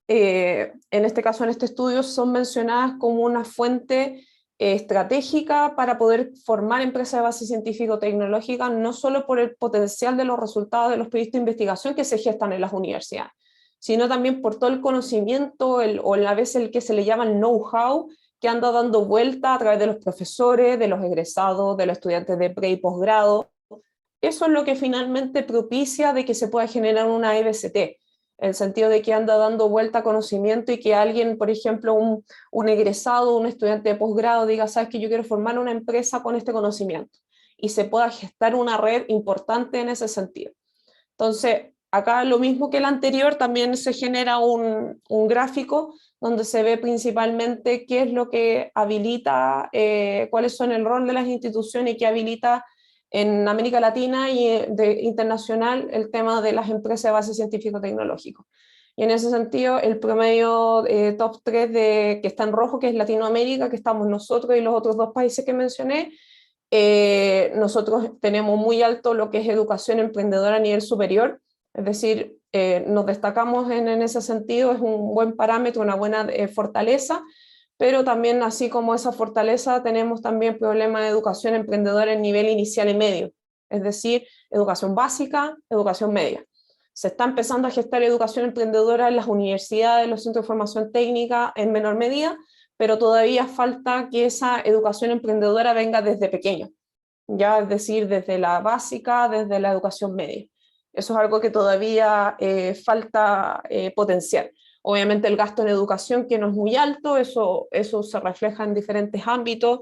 Speaker 2: en este caso, en este estudio, son mencionadas como una fuente estratégica para poder formar empresas de base científico-tecnológica, no solo por el potencial de los resultados de los proyectos de investigación que se gestan en las universidades, sino también por todo el conocimiento o a la vez el que se le llama el know-how que anda dando vuelta a través de los profesores, de los egresados, de los estudiantes de pre y posgrado. Eso es lo que finalmente propicia de que se pueda generar una EBCT, en el sentido de que anda dando vuelta conocimiento y que alguien, por ejemplo, un egresado, un estudiante de posgrado diga, sabes que yo quiero formar una empresa con este conocimiento, y se pueda gestar una red importante en ese sentido. Entonces, acá lo mismo que el anterior, también se genera un gráfico donde se ve principalmente qué es lo que habilita, cuáles son el rol de las instituciones y qué habilita en América Latina y internacional el tema de las empresas de base científico-tecnológico. Y en ese sentido, el promedio top 3 que está en rojo, que es Latinoamérica, que estamos nosotros y los otros dos países que mencioné, nosotros tenemos muy alto lo que es educación emprendedora a nivel superior, es decir, nos destacamos en ese sentido, es un buen parámetro, una buena fortaleza, pero también, así como esa fortaleza, tenemos también problemas de educación emprendedora en nivel inicial y medio, es decir, educación básica, educación media. Se está empezando a gestar educación emprendedora en las universidades, en los centros de formación técnica en menor medida, pero todavía falta que esa educación emprendedora venga desde pequeño, ya, es decir, desde la básica, desde la educación media. Eso es algo que todavía falta potenciar. Obviamente el gasto en educación, que no es muy alto, eso se refleja en diferentes ámbitos.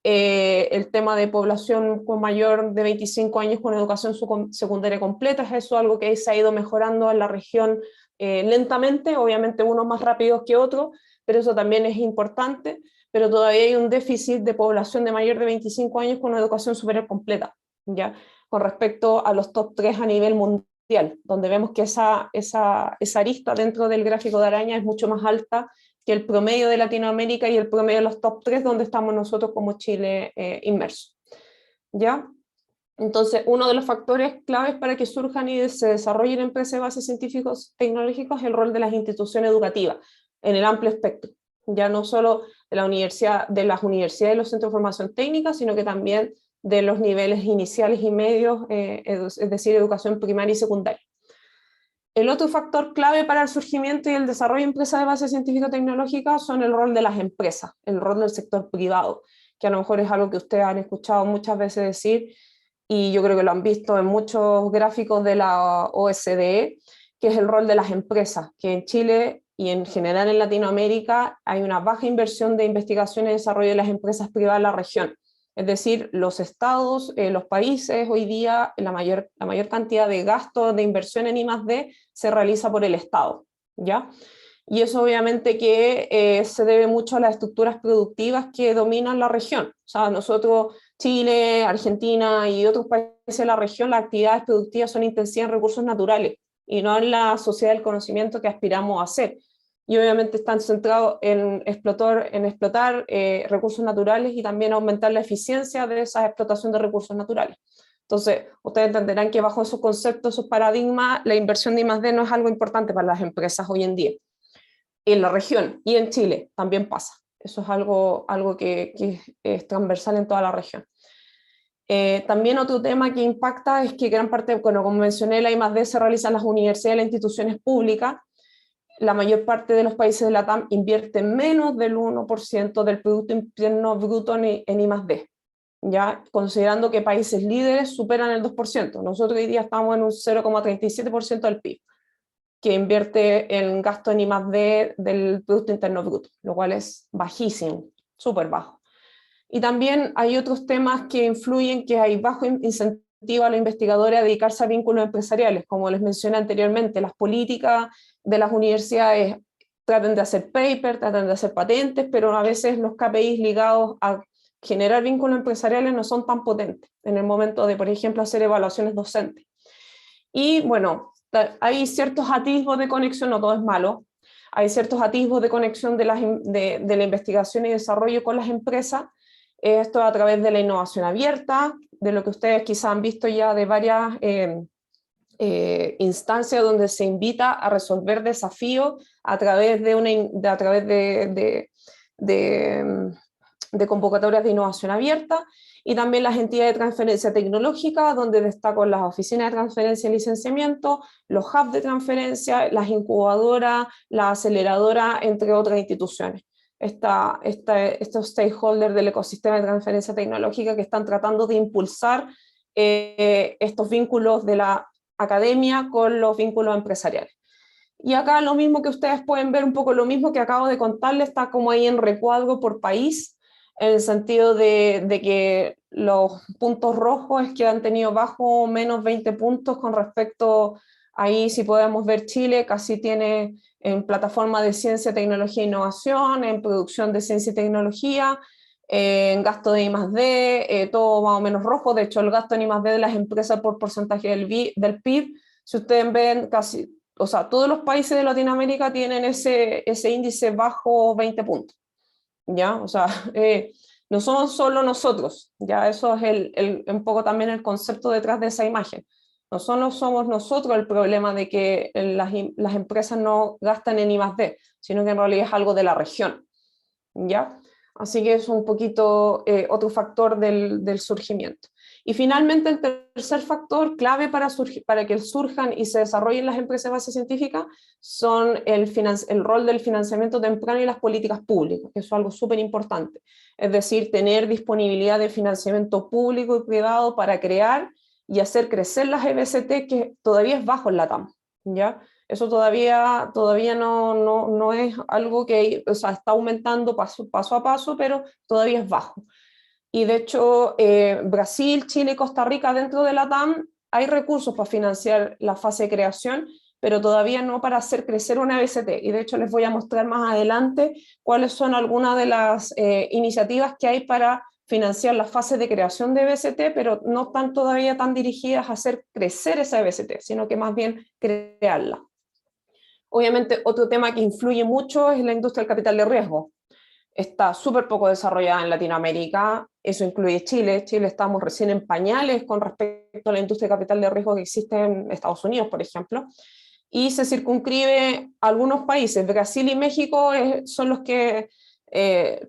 Speaker 2: El tema de población con mayor de 25 años con educación secundaria completa, es eso algo que se ha ido mejorando en la región lentamente, obviamente unos más rápidos que otros, pero eso también es importante, pero todavía hay un déficit de población de mayor de 25 años con una educación superior completa, ¿ya? Con respecto a los top 3 a nivel mundial, donde vemos que esa arista dentro del gráfico de araña es mucho más alta que el promedio de Latinoamérica y el promedio de los top 3 donde estamos nosotros como Chile inmersos, ¿ya? Entonces, uno de los factores claves para que surjan y se desarrollen empresas de base científicos tecnológicos es el rol de las instituciones educativas en el amplio espectro, ya no solo de la universidad, de las universidades y los centros de formación técnica, sino que también de los niveles iniciales y medios, es decir, educación primaria y secundaria. El otro factor clave para el surgimiento y el desarrollo de empresas de base científico-tecnológica son el rol de las empresas, el rol del sector privado, que a lo mejor es algo que ustedes han escuchado muchas veces decir, y yo creo que lo han visto en muchos gráficos de la OSDE, que es el rol de las empresas, que en Chile y en general en Latinoamérica hay una baja inversión de investigación y desarrollo de las empresas privadas en la región. Es decir, los estados, los países, hoy día la mayor cantidad de gastos de inversión en I+D se realiza por el Estado, ¿ya? Y eso obviamente que se debe mucho a las estructuras productivas que dominan la región. O sea, nosotros, Chile, Argentina y otros países de la región, las actividades productivas son intensivas en recursos naturales y no en la sociedad del conocimiento que aspiramos a hacer. Y obviamente están centrados en explotar recursos naturales y también aumentar la eficiencia de esa explotación de recursos naturales. Entonces, ustedes entenderán que bajo esos conceptos, esos paradigmas, la inversión de I+D no es algo importante para las empresas hoy en día. En la región y en Chile también pasa. Eso es algo que es transversal en toda la región. También otro tema que impacta es que gran parte, bueno, como mencioné, la I+D se realiza en las universidades y las instituciones públicas. La mayor parte de los países de la TAM invierten menos del 1% del Producto Interno Bruto en I+D, ¿ya? Considerando que países líderes superan el 2%. Nosotros hoy día estamos en un 0,37% del PIB, que invierte en gasto en I+D del Producto Interno Bruto, lo cual es bajísimo, súper bajo. Y también hay otros temas que influyen, que hay bajo incentivo a los investigadores a dedicarse a vínculos empresariales, como les mencioné anteriormente, las políticas de las universidades tratan de hacer paper, tratan de hacer patentes, pero a veces los KPIs ligados a generar vínculos empresariales no son tan potentes en el momento de, por ejemplo, hacer evaluaciones docentes. Y bueno, hay ciertos atisbos de conexión, no todo es malo, hay ciertos atisbos de conexión de la investigación y desarrollo con las empresas. Esto a través de la innovación abierta, de lo que ustedes quizás han visto ya de varias instancias donde se invita a resolver desafíos a través de convocatorias de innovación abierta, y también las entidades de transferencia tecnológica, donde destacan las oficinas de transferencia y licenciamiento, los hubs de transferencia, las incubadoras, la aceleradora, entre otras instituciones. Estos stakeholders del ecosistema de transferencia tecnológica que están tratando de impulsar estos vínculos de la academia con los vínculos empresariales. Y acá lo mismo que ustedes pueden ver, un poco lo mismo que acabo de contarles, está como ahí en recuadro por país, en el sentido de que los puntos rojos es que han tenido bajo o menos 20 puntos con respecto, ahí si podemos ver Chile, casi tiene en plataforma de ciencia, tecnología e innovación, en producción de ciencia y tecnología, en gasto de I+D, todo más o menos rojo. De hecho, el gasto en I+D de las empresas por porcentaje del PIB, si ustedes ven, casi, o sea, todos los países de Latinoamérica tienen ese índice bajo 20 puntos, ¿ya? O sea, no somos solo nosotros, ¿ya? Eso es un poco también el concepto detrás de esa imagen. No solo somos nosotros el problema de que las empresas no gastan en I+D, sino que en realidad es algo de la región, ¿ya? Así que es un poquito otro factor del surgimiento. Y finalmente el tercer factor clave para que surjan y se desarrollen las empresas de base científica son el rol del financiamiento temprano y las políticas públicas, que eso es algo súper importante. Es decir, tener disponibilidad de financiamiento público y privado para crear y hacer crecer las EBCT, que todavía es bajo en la TAM, ¿ya? Eso todavía no es algo que, o sea, está aumentando paso a paso, pero todavía es bajo. Y de hecho, Brasil, Chile y Costa Rica dentro de la TAM hay recursos para financiar la fase de creación, pero todavía no para hacer crecer una EBCT. Y de hecho les voy a mostrar más adelante cuáles son algunas de las iniciativas que hay para financiar la fase de creación de EBCT, pero no están todavía tan dirigidas a hacer crecer esa EBCT, sino que más bien crearla. Obviamente, otro tema que influye mucho es la industria del capital de riesgo. Está súper poco desarrollada en Latinoamérica, eso incluye Chile. Chile estamos recién en pañales con respecto a la industria de capital de riesgo que existe en Estados Unidos, por ejemplo, y se circunscribe a algunos países. Brasil y México son los que,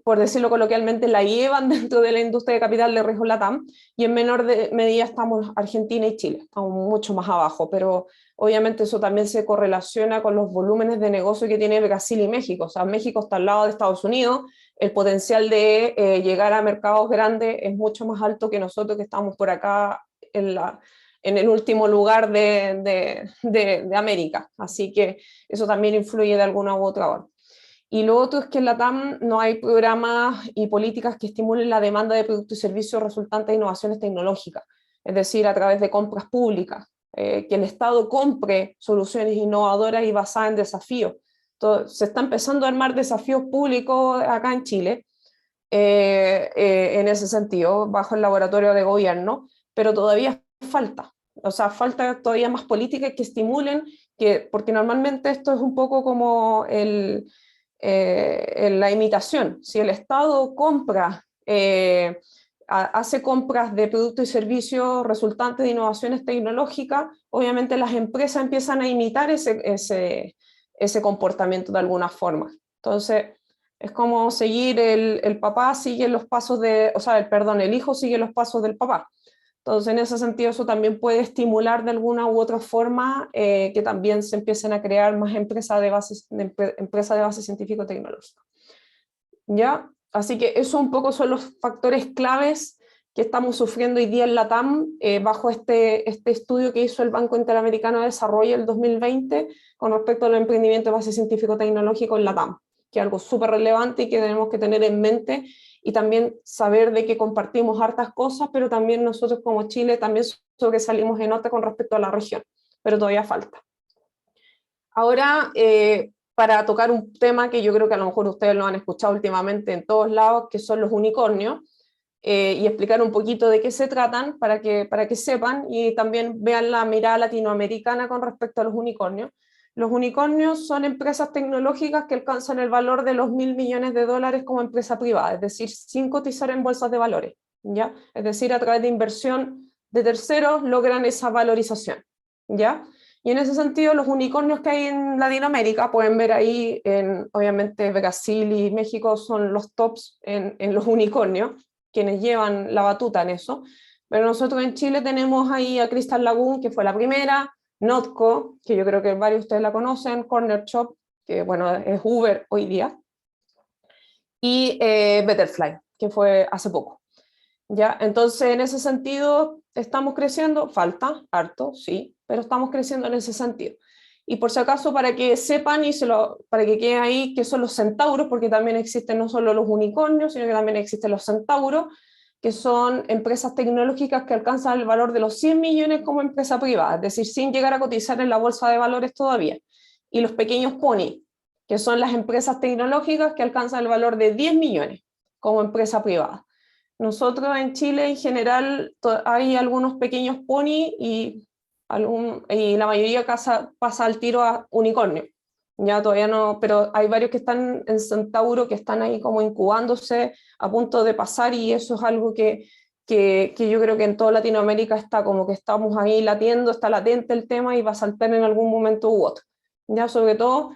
Speaker 2: por decirlo coloquialmente, la llevan dentro de la industria de capital de riesgo LATAM, y en menor medida estamos Argentina y Chile, estamos mucho más abajo, pero obviamente eso también se correlaciona con los volúmenes de negocio que tiene Brasil y México. O sea, México está al lado de Estados Unidos, el potencial de llegar a mercados grandes es mucho más alto que nosotros, que estamos por acá en el último lugar de América. Así que eso también influye de alguna u otra forma. Y lo otro es que en la TAM no hay programas y políticas que estimulen la demanda de productos y servicios resultantes de innovaciones tecnológicas, es decir, a través de compras públicas, que el Estado compre soluciones innovadoras y basadas en desafíos. Entonces, se está empezando a armar desafíos públicos acá en Chile, en ese sentido, bajo el laboratorio de gobierno, pero todavía falta. O sea, falta todavía más políticas que estimulen, porque normalmente esto es un poco como la imitación. Si el Estado compra, hace compras de productos y servicios resultantes de innovaciones tecnológicas, obviamente las empresas empiezan a imitar ese comportamiento de alguna forma. Entonces, es como seguir el papá sigue los pasos el hijo sigue los pasos del papá. Entonces, en ese sentido, eso también puede estimular de alguna u otra forma que también se empiecen a crear más empresas de base científico-tecnológica. ¿Ya? Así que eso un poco son los factores claves que estamos sufriendo hoy día en la TAM, bajo este estudio que hizo el Banco Interamericano de Desarrollo el 2020 con respecto al emprendimiento de base científico-tecnológico en la TAM, que es algo súper relevante y que tenemos que tener en mente, y también saber de que compartimos hartas cosas, pero también nosotros como Chile también sobresalimos en nota con respecto a la región, pero todavía falta. Ahora, para tocar un tema que yo creo que a lo mejor ustedes lo han escuchado últimamente en todos lados, que son los unicornios, y explicar un poquito de qué se tratan para que sepan y también vean la mirada latinoamericana con respecto a los unicornios. Los unicornios son empresas tecnológicas que alcanzan el valor de los $1.000 millones como empresa privada, es decir, sin cotizar en bolsas de valores, ¿ya? Es decir, a través de inversión de terceros logran esa valorización, ¿ya? Y en ese sentido, los unicornios que hay en Latinoamérica, pueden ver ahí, obviamente Brasil y México son los tops en los unicornios, quienes llevan la batuta en eso, pero nosotros en Chile tenemos ahí a Crystal Lagoon, que fue la primera, Notco, que yo creo que varios de ustedes la conocen, Corner Shop, que bueno, es Uber hoy día, y Betterfly, que fue hace poco. ¿Ya? Entonces, en ese sentido, estamos creciendo, falta harto, sí, pero estamos creciendo en ese sentido. Y por si acaso, para que sepan y para que quede ahí qué son los centauros, porque también existen no solo los unicornios, sino que también existen los centauros, que son empresas tecnológicas que alcanzan el valor de los 100 millones como empresa privada, es decir, sin llegar a cotizar en la bolsa de valores todavía. Y los pequeños pony, que son las empresas tecnológicas que alcanzan el valor de 10 millones como empresa privada. Nosotros en Chile en general hay algunos pequeños pony y la mayoría pasa al tiro a unicornio. Ya todavía no, pero hay varios que están en Centauro, que están ahí como incubándose, a punto de pasar, y eso es algo que yo creo que en toda Latinoamérica está como que estamos ahí latiendo, está latente el tema y va a saltar en algún momento u otro. Ya sobre todo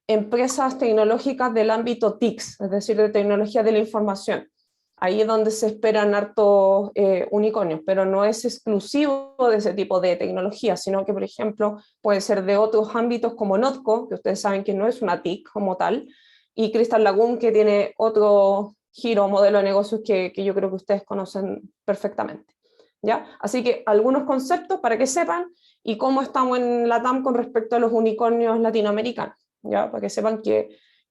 Speaker 2: empresas tecnológicas del ámbito TICS, es decir, de tecnología de la información. Ahí es donde se esperan hartos unicornios, pero no es exclusivo de ese tipo de tecnología, sino que, por ejemplo, puede ser de otros ámbitos como Notco, que ustedes saben que no es una TIC como tal, y Crystal Lagoon, que tiene otro giro, modelo de negocios que yo creo que ustedes conocen perfectamente. ¿Ya? Así que algunos conceptos para que sepan y cómo estamos en la TAM con respecto a los unicornios latinoamericanos, ¿ya? Para que sepan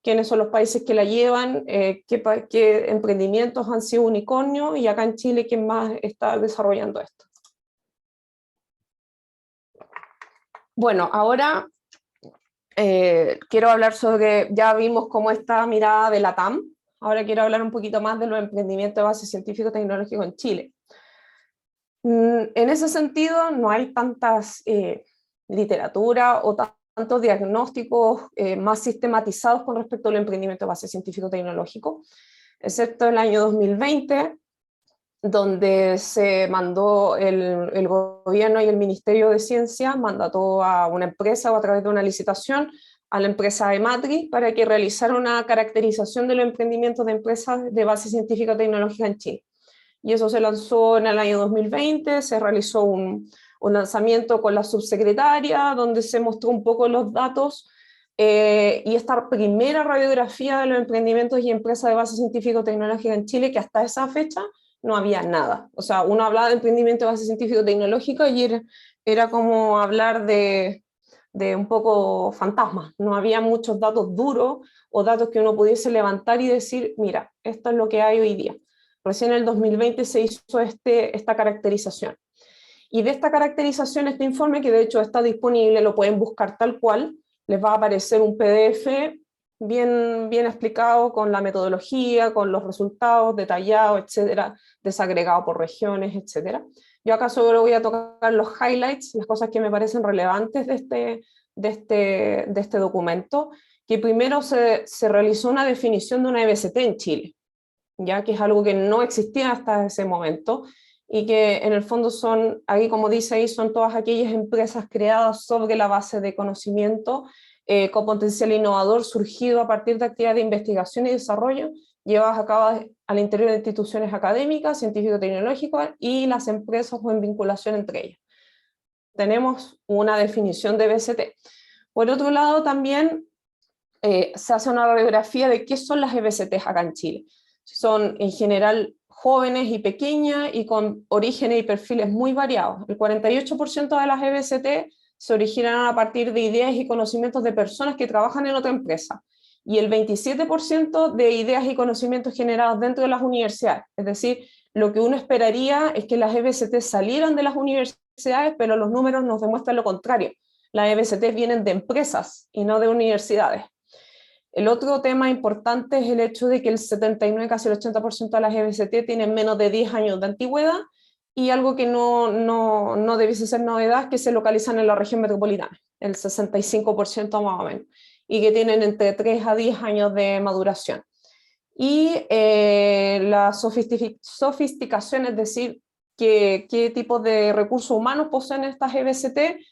Speaker 2: quiénes son los países que la llevan, qué emprendimientos han sido unicornios, y acá en Chile quién más está desarrollando esto. Bueno, ahora quiero hablar sobre, ya vimos cómo está mirada de la TAM, ahora quiero hablar un poquito más de los emprendimientos de base científico-tecnológico en Chile. En ese sentido, no hay tantas literatura o tantos diagnósticos más sistematizados con respecto al emprendimiento de base científico-tecnológico, excepto el año 2020, donde se mandó el gobierno y el Ministerio de Ciencia mandató a una empresa, o a través de una licitación, a la empresa Ematri para que realizara una caracterización de los emprendimientos de empresas de base científico-tecnológica en Chile. Y eso se lanzó en el año 2020, se realizó un lanzamiento con la subsecretaria, donde se mostró un poco los datos, y esta primera radiografía de los emprendimientos y empresas de base científico-tecnológica en Chile, que hasta esa fecha no había nada. O sea, uno hablaba de emprendimiento de base científico-tecnológica y era como hablar de un poco fantasma. No había muchos datos duros o datos que uno pudiese levantar y decir, mira, esto es lo que hay hoy día. Recién en el 2020 se hizo esta caracterización. Y de esta caracterización, este informe, que de hecho está disponible, lo pueden buscar tal cual, les va a aparecer un PDF bien explicado con la metodología, con los resultados detallados, etcétera, desagregado por regiones, etcétera. Yo acá solo voy a tocar los highlights, las cosas que me parecen relevantes de este documento, que primero se realizó una definición de una EBCT en Chile, ya que es algo que no existía hasta ese momento, y que en el fondo son, ahí como dice ahí, son todas aquellas empresas creadas sobre la base de conocimiento con potencial innovador surgido a partir de actividades de investigación y desarrollo llevadas a cabo al interior de instituciones académicas, científico-tecnológicas y las empresas o en vinculación entre ellas. Tenemos una definición de EBCT. Por otro lado, también se hace una radiografía de qué son las EBCTs acá en Chile. Son en general jóvenes y pequeñas y con orígenes y perfiles muy variados. El 48% de las EBCT se originan a partir de ideas y conocimientos de personas que trabajan en otra empresa, y el 27% de ideas y conocimientos generados dentro de las universidades. Es decir, lo que uno esperaría es que las EBCT salieran de las universidades, pero los números nos demuestran lo contrario. Las EBCT vienen de empresas y no de universidades. El otro tema importante es el hecho de que el 79, casi el 80% de las EBCT tienen menos de 10 años de antigüedad, y algo que no debiese ser novedad es que se localizan en la región metropolitana, el 65% más o menos, y que tienen entre 3 a 10 años de maduración. Y la sofisticación, es decir, qué tipo de recursos humanos poseen estas EBCT.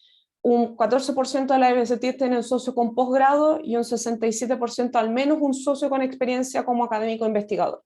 Speaker 2: Un 14% de las EBCT tienen socio con posgrado y un 67% al menos un socio con experiencia como académico investigador.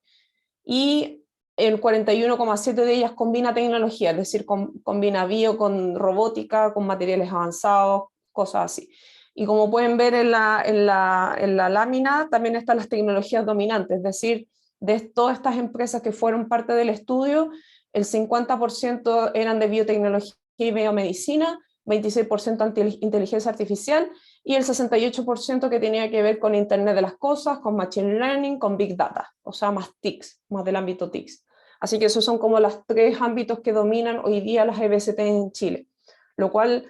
Speaker 2: Y el 41,7% de ellas combina tecnología, es decir, combina bio con robótica, con materiales avanzados, cosas así. Y como pueden ver en la lámina, también están las tecnologías dominantes, es decir, de todas estas empresas que fueron parte del estudio, el 50% eran de biotecnología y biomedicina, 26% inteligencia artificial y el 68% que tenía que ver con Internet de las cosas, con Machine Learning, con Big Data, o sea, más TICs, más del ámbito TICs. Así que esos son como los 3 ámbitos que dominan hoy día las EBCT en Chile, lo cual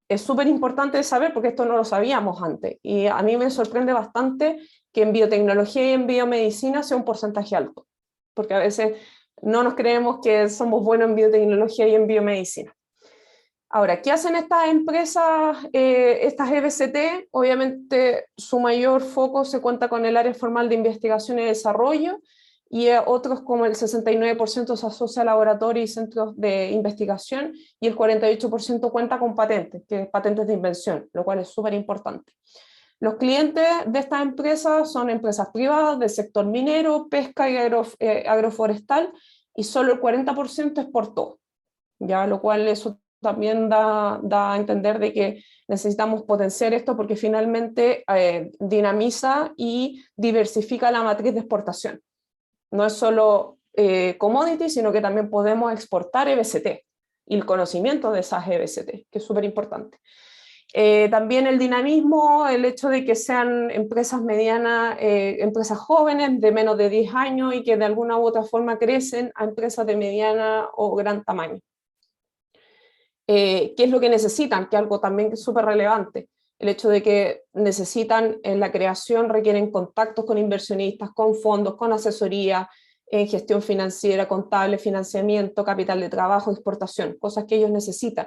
Speaker 2: es súper importante saber porque esto no lo sabíamos antes, y a mí me sorprende bastante que en biotecnología y en biomedicina sea un porcentaje alto, porque a veces no nos creemos que somos buenos en biotecnología y en biomedicina. Ahora, ¿qué hacen estas empresas, estas EBCT? Obviamente su mayor foco se cuenta con el área formal de investigación y desarrollo, y otros como el 69% se asocia a laboratorios y centros de investigación, y el 48% cuenta con patentes, que es patentes de invención, lo cual es súper importante. Los clientes de estas empresas son empresas privadas del sector minero, pesca y agroforestal, y solo el 40% exportó, ¿ya? Lo cual eso también da a entender de que necesitamos potenciar esto porque finalmente dinamiza y diversifica la matriz de exportación. No es solo commodity, sino que también podemos exportar EBCT y el conocimiento de esas EBCT, que es súper importante. También el dinamismo, el hecho de que sean empresas medianas, empresas jóvenes de menos de 10 años y que de alguna u otra forma crecen a empresas de mediana o gran tamaño. ¿Qué es lo que necesitan? Que algo también es súper relevante. El hecho de que necesitan en la creación, requieren contactos con inversionistas, con fondos, con asesoría, en gestión financiera, contable, financiamiento, capital de trabajo, exportación, cosas que ellos necesitan.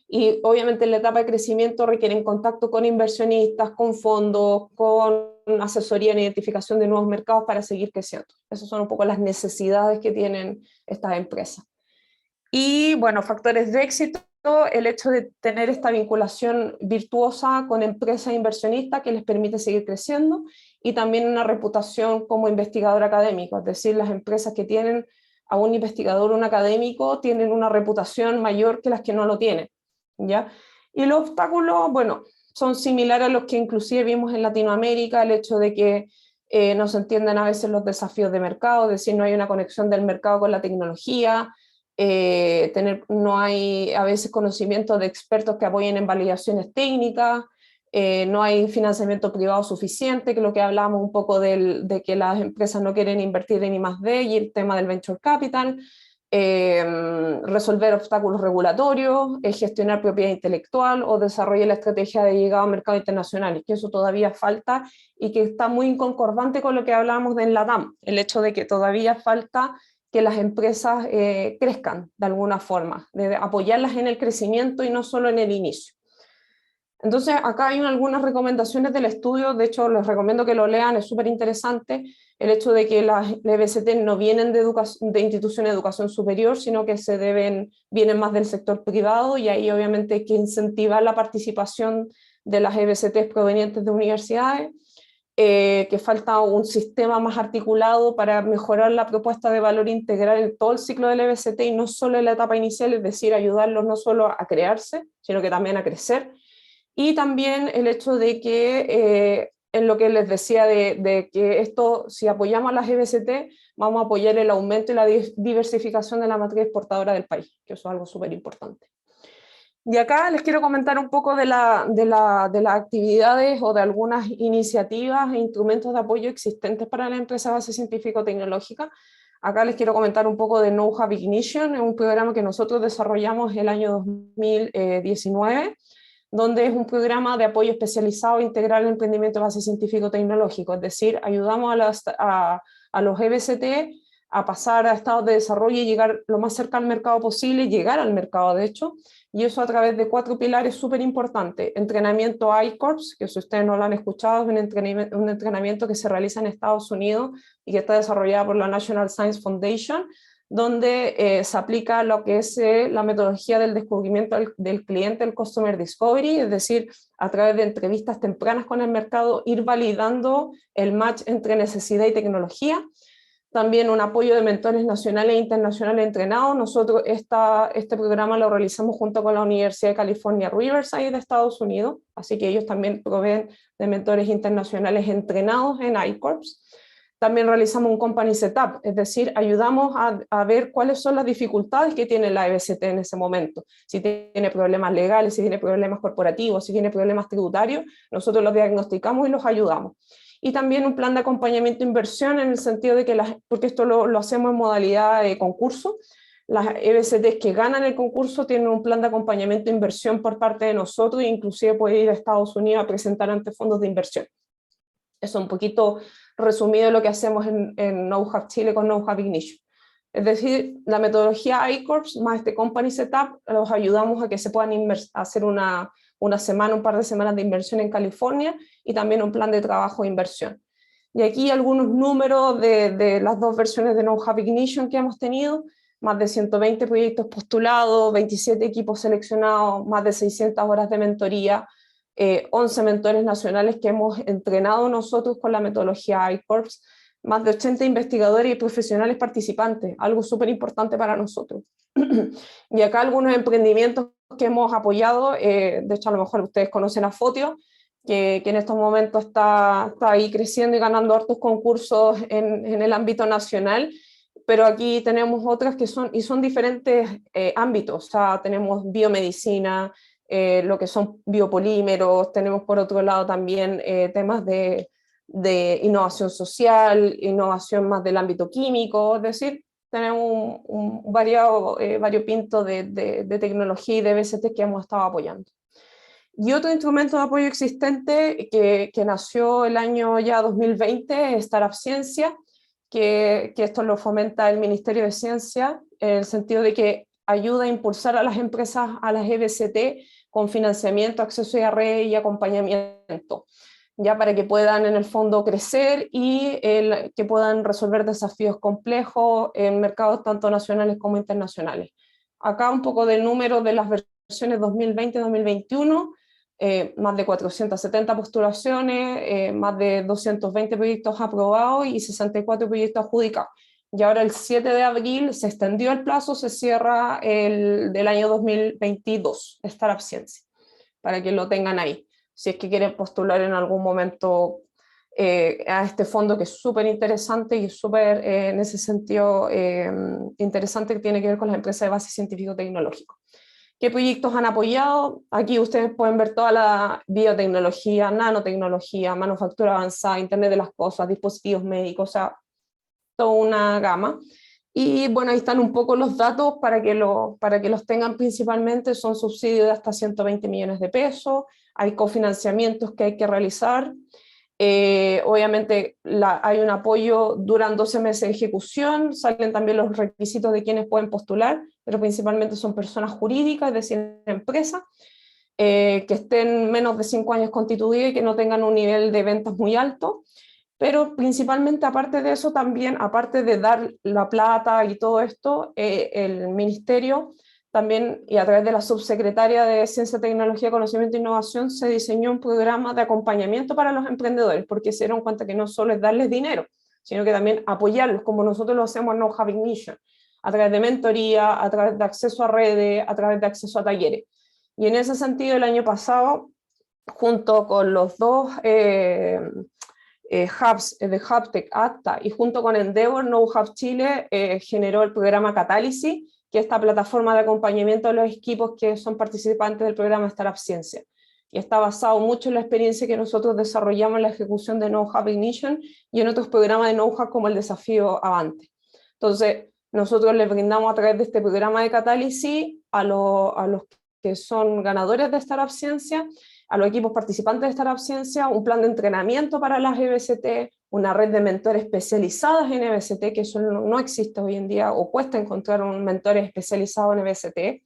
Speaker 2: Y obviamente en la etapa de crecimiento requieren contacto con inversionistas, con fondos, con asesoría en identificación de nuevos mercados para seguir creciendo. Esas son un poco las necesidades que tienen estas empresas. Y bueno, factores de éxito, el hecho de tener esta vinculación virtuosa con empresas inversionistas que les permite seguir creciendo, y también una reputación como investigador académico, es decir, las empresas que tienen a un investigador, un académico, tienen una reputación mayor que las que no lo tienen, ¿ya? Y los obstáculos, bueno, son similares a los que inclusive vimos en Latinoamérica, el hecho de que no se entienden a veces los desafíos de mercado, es decir, no hay una conexión del mercado con la tecnología, no hay a veces conocimiento de expertos que apoyen en validaciones técnicas, no hay financiamiento privado suficiente, que es lo que hablábamos un poco de que las empresas no quieren invertir en I+D y el tema del venture capital, resolver obstáculos regulatorios, gestionar propiedad intelectual o desarrollar la estrategia de llegada a mercados internacionales, que eso todavía falta y que está muy concordante con lo que hablábamos de en LATAM, el hecho de que todavía falta que las empresas crezcan de alguna forma, de apoyarlas en el crecimiento y no solo en el inicio. Entonces, acá hay algunas recomendaciones del estudio, de hecho les recomiendo que lo lean, es súper interesante, el hecho de que las EBCT no vienen de instituciones de educación superior, sino que vienen más del sector privado, y ahí obviamente hay que incentivar la participación de las EBCT provenientes de universidades. que falta un sistema más articulado para mejorar la propuesta de valor integral en todo el ciclo del EBCT y no solo en la etapa inicial, es decir, ayudarlos no solo a crearse, sino que también a crecer. Y también el hecho de que, en lo que les decía, de que esto, si apoyamos a las EBCT, vamos a apoyar el aumento y la diversificación de la matriz exportadora del país, que eso es algo súper importante. Y acá les quiero comentar un poco de las actividades o de algunas iniciativas e instrumentos de apoyo existentes para la empresa base científico-tecnológica. Acá les quiero comentar un poco de Know-How Ignition, es un programa que nosotros desarrollamos el año 2019, donde es un programa de apoyo especializado integral en emprendimiento base científico-tecnológico, es decir, ayudamos a los EBCT a pasar a estados de desarrollo y llegar lo más cerca al mercado posible, llegar al mercado de hecho, y eso a través de 4 pilares súper importantes. Entrenamiento I-Corps, que si ustedes no lo han escuchado, es un entrenamiento que se realiza en Estados Unidos y que está desarrollado por la National Science Foundation, donde se aplica lo que es la metodología del descubrimiento del cliente, el Customer Discovery, es decir, a través de entrevistas tempranas con el mercado, ir validando el match entre necesidad y tecnología. También un apoyo de mentores nacionales e internacionales entrenados. Nosotros este programa lo realizamos junto con la Universidad de California, Riverside de Estados Unidos, así que ellos también proveen de mentores internacionales entrenados en I-Corps. También realizamos un company setup, es decir, ayudamos a ver cuáles son las dificultades que tiene la EBCT en ese momento. Si tiene problemas legales, si tiene problemas corporativos, si tiene problemas tributarios, nosotros los diagnosticamos y los ayudamos. Y también un plan de acompañamiento e inversión en el sentido de que, porque esto lo hacemos en modalidad de concurso, las EBCTs que ganan el concurso tienen un plan de acompañamiento e inversión por parte de nosotros, e inclusive puede ir a Estados Unidos a presentar ante fondos de inversión. Eso es un poquito resumido lo que hacemos en Know-How Chile con Know-How Ignition. Es decir, la metodología I-Corps más este Company Setup los ayudamos a que se puedan hacer una semana, un par de semanas de inversión en California y también un plan de trabajo de inversión. Y aquí algunos números de las 2 versiones de Know-How Ignition que hemos tenido: más de 120 proyectos postulados, 27 equipos seleccionados, más de 600 horas de mentoría, 11 mentores nacionales que hemos entrenado nosotros con la metodología I-Corps, más de 80 investigadores y profesionales participantes, algo súper importante para nosotros. Y acá algunos emprendimientos que hemos apoyado, de hecho a lo mejor ustedes conocen a Fotio, que en estos momentos está ahí creciendo y ganando hartos concursos en el ámbito nacional, pero aquí tenemos otras que son diferentes ámbitos, o sea, tenemos biomedicina, lo que son biopolímeros, tenemos por otro lado también temas de innovación social, innovación más del ámbito químico, es decir, tenemos un variopinto de tecnología y de BCT que hemos estado apoyando. Y otro instrumento de apoyo existente que nació el año ya 2020 es Startup Ciencia, que esto lo fomenta el Ministerio de Ciencia, en el sentido de que ayuda a impulsar a las empresas, a las EBCT, con financiamiento, acceso a red y acompañamiento, ya para que puedan en el fondo crecer y que puedan resolver desafíos complejos en mercados tanto nacionales como internacionales. Acá un poco del número de las versiones 2020-2021, más de 470 postulaciones, más de 220 proyectos aprobados y 64 proyectos adjudicados. Y ahora el 7 de abril se extendió el plazo, se cierra el del año 2022, Startup Ciencia, para que lo tengan ahí, si es que quieren postular en algún momento a este fondo que es súper interesante y súper en ese sentido interesante, que tiene que ver con las empresas de base científico-tecnológico. ¿Qué proyectos han apoyado? Aquí ustedes pueden ver toda la biotecnología, nanotecnología, manufactura avanzada, Internet de las cosas, dispositivos médicos, o sea, toda una gama. Y bueno, ahí están un poco los datos para que los tengan. Principalmente son subsidios de hasta 120 millones de pesos, hay cofinanciamientos que hay que realizar, obviamente hay un apoyo, duran 12 meses de ejecución, salen también los requisitos de quienes pueden postular, pero principalmente son personas jurídicas, es decir, empresas, que estén menos de 5 años constituidas y que no tengan un nivel de ventas muy alto. Pero principalmente, aparte de eso, también, aparte de dar la plata y todo esto, el ministerio también, y a través de la subsecretaria de Ciencia, Tecnología, Conocimiento e Innovación, se diseñó un programa de acompañamiento para los emprendedores, porque se dieron cuenta que no solo es darles dinero, sino que también apoyarlos, como nosotros lo hacemos en No Hub Ignition, a través de mentoría, a través de acceso a redes, a través de acceso a talleres. Y en ese sentido, el año pasado, junto con los dos hubs de HubTech ACTA y junto con Endeavor, No Hub Chile generó el programa Catálisis, que es esta plataforma de acompañamiento de los equipos que son participantes del programa Startup Ciencia. Y está basado mucho en la experiencia que nosotros desarrollamos en la ejecución de No Hub Ignition y en otros programas de No Hub como el Desafío Avante. Entonces, nosotros les brindamos a través de este programa de Catálisis a los que son ganadores de Startup Ciencia, a los equipos participantes de Startup Ciencia, un plan de entrenamiento para las EBCT, una red de mentores especializadas en EBCT, que eso no existe hoy en día, o cuesta encontrar un mentor especializado en EBCT,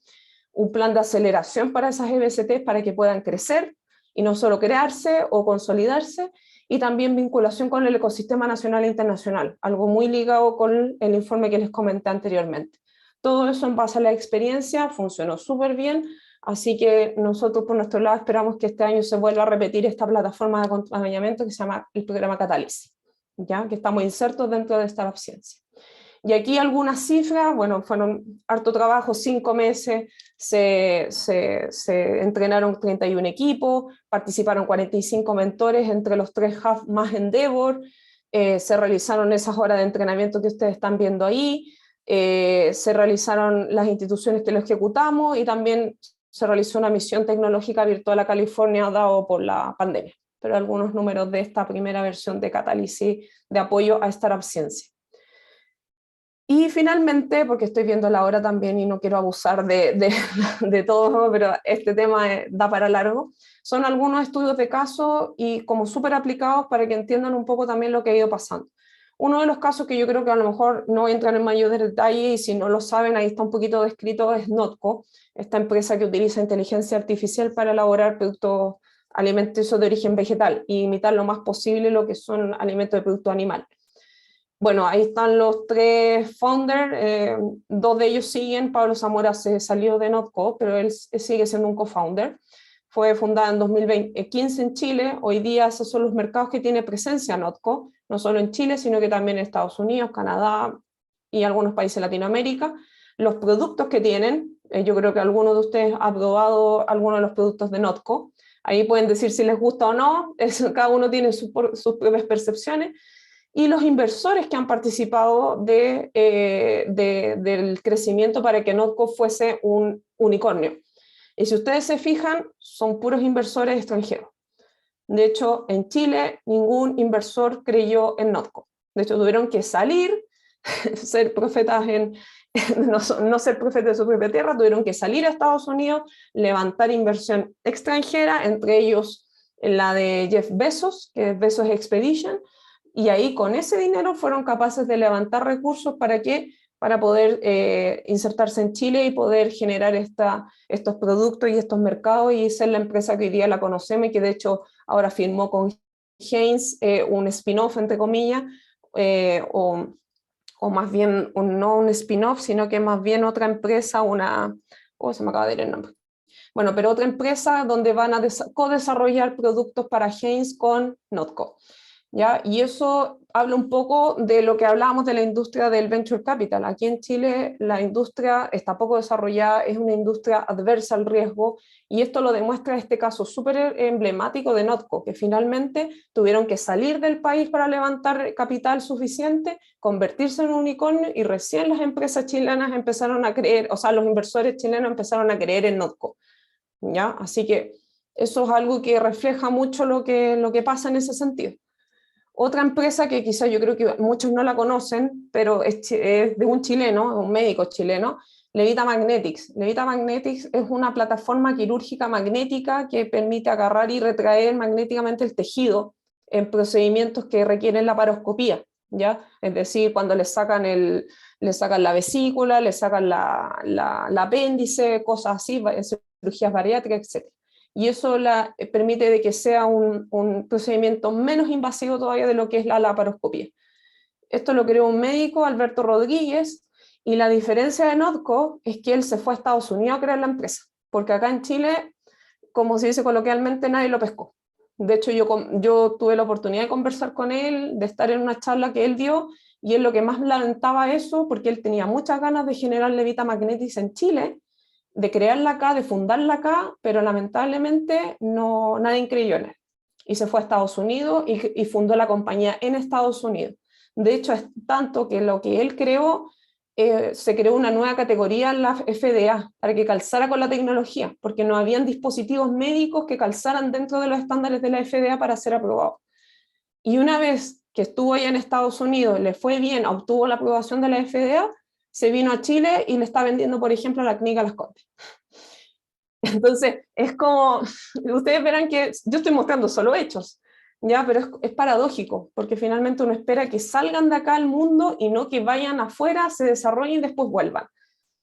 Speaker 2: un plan de aceleración para esas EBCT para que puedan crecer, y no solo crearse o consolidarse, y también vinculación con el ecosistema nacional e internacional, algo muy ligado con el informe que les comenté anteriormente. Todo eso en base a la experiencia funcionó súper bien, así que nosotros por nuestro lado esperamos que este año se vuelva a repetir esta plataforma de acompañamiento que se llama el programa Catálisis, ¿ya? Que estamos insertos dentro de Startup Ciencia. Y aquí algunas cifras, bueno, fueron harto trabajo, 5 meses, se entrenaron 31 equipos, participaron 45 mentores entre los 3 hubs más Endeavor, se realizaron esas horas de entrenamiento que ustedes están viendo ahí, se realizaron las instituciones que lo ejecutamos y también se realizó una misión tecnológica virtual a California dado por la pandemia. Pero algunos números de esta primera versión de Catálisis de apoyo a Startup Ciencia. Y finalmente, porque estoy viendo la hora también y no quiero abusar de todo, pero este tema da para largo, son algunos estudios de caso y como súper aplicados para que entiendan un poco también lo que ha ido pasando. Uno de los casos que yo creo que a lo mejor no entran en mayor detalle y si no lo saben, ahí está un poquito descrito, es Notco, esta empresa que utiliza inteligencia artificial para elaborar productos alimenticios de origen vegetal y imitar lo más posible lo que son alimentos de producto animal. Bueno, ahí están los 3 founders, 2 de ellos siguen, Pablo Zamora se salió de Notco, pero él sigue siendo un co-founder. Fue fundada en 2015 en Chile, hoy día esos son los mercados que tiene presencia Notco, no solo en Chile, sino que también en Estados Unidos, Canadá y algunos países de Latinoamérica. Los productos que tienen, yo creo que alguno de ustedes ha probado algunos de los productos de Notco, ahí pueden decir si les gusta o no, cada uno tiene sus propias percepciones, y los inversores que han participado del crecimiento para que Notco fuese un unicornio. Y si ustedes se fijan, son puros inversores extranjeros. De hecho, en Chile ningún inversor creyó en Notco. De hecho, tuvieron que salir, ser profetas no ser profetas de su propia tierra, tuvieron que salir a Estados Unidos, levantar inversión extranjera, entre ellos la de Jeff Bezos, que es Bezos Expedition, y ahí con ese dinero fueron capaces de levantar recursos para poder insertarse en Chile y poder generar estos productos y estos mercados y ser la empresa que hoy día la conocemos y que de hecho ahora firmó con Heinz un spin-off, entre comillas, o más bien no un spin-off, sino que más bien otra empresa, se me acaba de ir el nombre. Bueno, pero otra empresa donde van a co-desarrollar productos para Heinz con Notco. ¿Ya? Y eso habla un poco de lo que hablábamos de la industria del venture capital. Aquí en Chile la industria está poco desarrollada, es una industria adversa al riesgo y esto lo demuestra este caso súper emblemático de Notco, que finalmente tuvieron que salir del país para levantar capital suficiente, convertirse en un unicornio y recién las empresas chilenas empezaron a creer, o sea, los inversores chilenos empezaron a creer en Notco. ¿Ya? Así que eso es algo que refleja mucho lo que pasa en ese sentido. Otra empresa que quizá yo creo que muchos no la conocen, pero es de un chileno, un médico chileno, Levita Magnetics. Levita Magnetics es una plataforma quirúrgica magnética que permite agarrar y retraer magnéticamente el tejido en procedimientos que requieren la laparoscopía, ¿ya? Es decir, cuando le sacan la vesícula, le sacan la apéndice, cosas así, cirugías bariátricas, etc. Y eso permite de que sea un procedimiento menos invasivo todavía de lo que es la laparoscopía. Esto lo creó un médico, Alberto Rodríguez, Y la diferencia de Notco es que él se fue a Estados Unidos a crear la empresa, porque acá en Chile, como se dice coloquialmente, nadie lo pescó. De hecho, yo tuve la oportunidad de conversar con él, de estar en una charla que él dio, y él lo que más lamentaba eso, porque él tenía muchas ganas de generar Levita Magnetics en Chile, de crearla acá, de fundarla acá, pero lamentablemente nadie creyó en él. Y se fue a Estados Unidos y fundó la compañía en Estados Unidos. De hecho, es tanto que lo que él creó, se creó una nueva categoría en la FDA para que calzara con la tecnología, porque no habían dispositivos médicos que calzaran dentro de los estándares de la FDA para ser aprobados. Y una vez que estuvo allá en Estados Unidos, le fue bien, obtuvo la aprobación de la FDA, se vino a Chile y le está vendiendo, por ejemplo, la clínica Las Condes. Entonces, es como, ustedes verán que yo estoy mostrando solo hechos, ¿ya? Pero es paradójico, porque finalmente uno espera que salgan de acá al mundo y no que vayan afuera, se desarrollen y después vuelvan.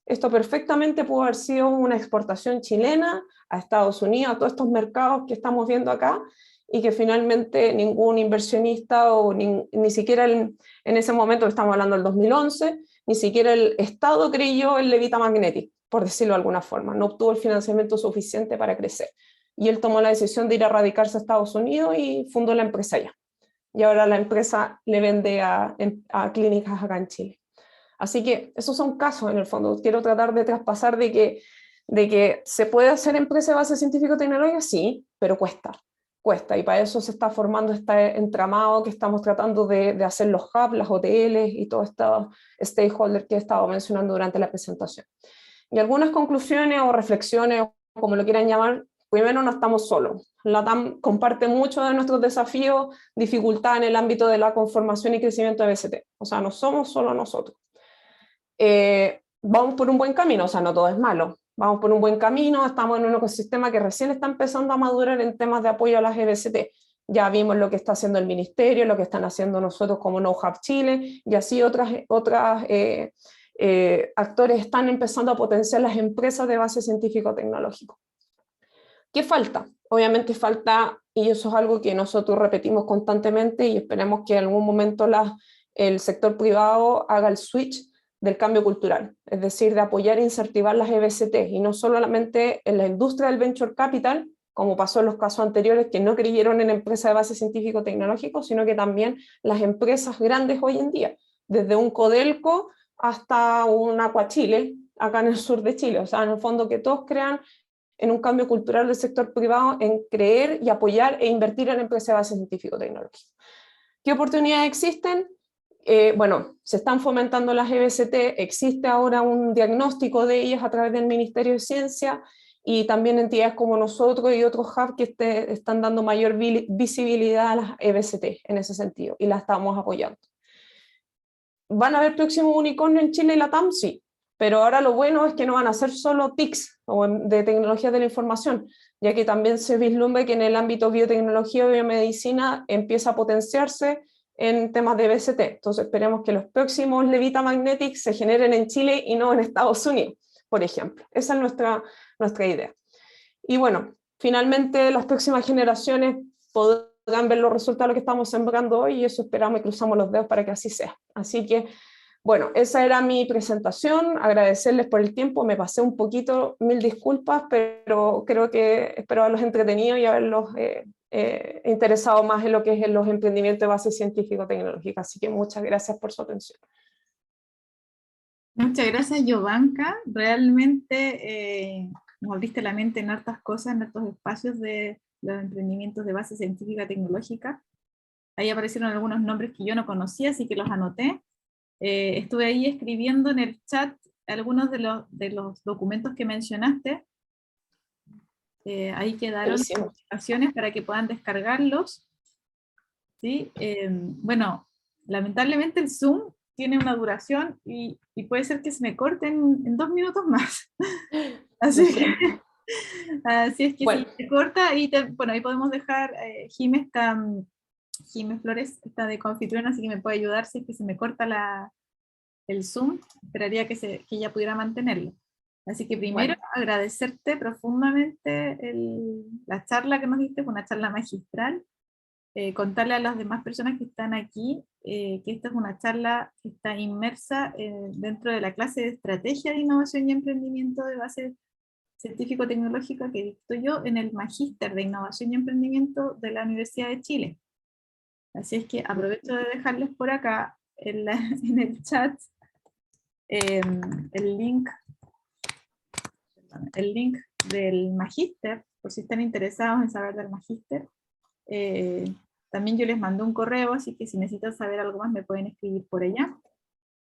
Speaker 2: Esto perfectamente pudo haber sido una exportación chilena a Estados Unidos, a todos estos mercados que estamos viendo acá, y que finalmente ningún inversionista o ni siquiera en ese momento, que estamos hablando del 2011, ni siquiera el Estado creyó en Levita Magnetic, por decirlo de alguna forma, no obtuvo el financiamiento suficiente para crecer. Y él tomó la decisión de ir a radicarse a Estados Unidos y fundó la empresa allá. Y ahora la empresa le vende a clínicas acá en Chile. Así que esos son casos en el fondo. Quiero tratar de traspasar de que se puede hacer empresa de base científico-tecnológica, sí, pero cuesta. Y para eso se está formando este entramado que estamos tratando de hacer los hubs, las OTLs y todos estos stakeholders que he estado mencionando durante la presentación. Y algunas conclusiones o reflexiones, o como lo quieran llamar. Primero, no estamos solos. LATAM comparte muchos de nuestros desafíos, dificultades en el ámbito de la conformación y crecimiento de BCT. O sea, no somos solo nosotros. Vamos por un buen camino, o sea, no todo es malo. Vamos por un buen camino, estamos en un ecosistema que recién está empezando a madurar en temas de apoyo a las EBCT. Ya vimos lo que está haciendo el ministerio, lo que están haciendo nosotros como KnowHub Chile, y así otras actores están empezando a potenciar las empresas de base científico-tecnológico. ¿Qué falta? Obviamente falta, y eso es algo que nosotros repetimos constantemente y esperemos que en algún momento el sector privado haga el switch del cambio cultural, es decir, de apoyar e incentivar las EBCT, y no solamente en la industria del venture capital, como pasó en los casos anteriores, que no creyeron en empresas de base científico-tecnológico, sino que también las empresas grandes hoy en día, desde un Codelco hasta un Aquachile, acá en el sur de Chile. O sea, en el fondo que todos crean en un cambio cultural del sector privado, en creer y apoyar e invertir en empresas de base científico-tecnológica. ¿Qué oportunidades existen? Bueno, se están fomentando las EBCT, existe ahora un diagnóstico de ellas a través del Ministerio de Ciencia, y también entidades como nosotros y otros hubs que están dando mayor visibilidad a las EBCT en ese sentido, y las estamos apoyando. ¿Van a haber próximos unicornios en Chile y Latam? Sí, pero ahora lo bueno es que no van a ser solo TICs o de tecnologías de la información, ya que también se vislumbra que en el ámbito biotecnología y biomedicina empieza a potenciarse en temas de BCT. Entonces esperemos que los próximos Levita Magnetics se generen en Chile y no en Estados Unidos, por ejemplo. Esa es nuestra idea. Y bueno, finalmente las próximas generaciones podrán ver los resultados de lo que estamos sembrando hoy, y eso esperamos y cruzamos los dedos para que así sea. Así que, bueno, esa era mi presentación. Agradecerles por el tiempo, me pasé un poquito, mil disculpas, pero creo que espero haberlos entretenido y haberlos interesado más en lo que es en los emprendimientos de base científico-tecnológica. Así que muchas gracias por su atención.
Speaker 1: Muchas gracias, Jovanka. Realmente nos abriste la mente en hartas cosas, en hartos espacios de los emprendimientos de base científica tecnológica. Ahí aparecieron algunos nombres que yo no conocía, así que los anoté. Estuve ahí escribiendo en el chat algunos de los documentos que mencionaste. Ahí quedaron notificaciones para que puedan descargarlos. ¿Sí? Bueno, lamentablemente el Zoom tiene una duración y puede ser que se me corte en 2 minutos más. Así es que bueno, si se corta, bueno, ahí podemos dejar, Jiménez Flores está de confitrión, así que me puede ayudar si es que se me corta el Zoom. Esperaría que ella pudiera mantenerlo. Así que primero agradecerte profundamente la charla que nos diste, fue una charla magistral. Contarle a las demás personas que están aquí que esta es una charla que está inmersa dentro de la clase de Estrategia de Innovación y Emprendimiento de base científico-tecnológica que dicto yo en el Magíster de Innovación y Emprendimiento de la Universidad de Chile. Así es que aprovecho de dejarles por acá en el chat el link del Magíster, por si están interesados en saber del Magíster. También yo les mando un correo, así que si necesitan saber algo más me pueden escribir por allá.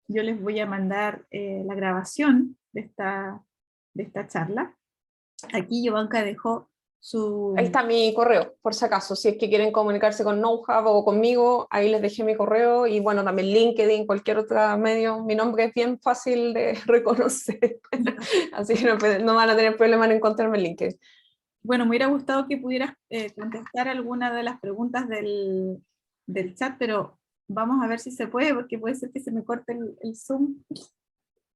Speaker 1: Yo les voy a mandar la grabación de esta charla. Aquí Giovanka dejó su...
Speaker 2: Ahí está mi correo, por si acaso, si es que quieren comunicarse con KnowHub o conmigo, ahí les dejé mi correo, y bueno, también LinkedIn, cualquier otro medio. Mi nombre es bien fácil de reconocer, así que no van a tener problema en encontrarme en LinkedIn.
Speaker 1: Bueno, me hubiera gustado que pudieras contestar alguna de las preguntas del chat, pero vamos a ver si se puede, porque puede ser que se me corte el Zoom.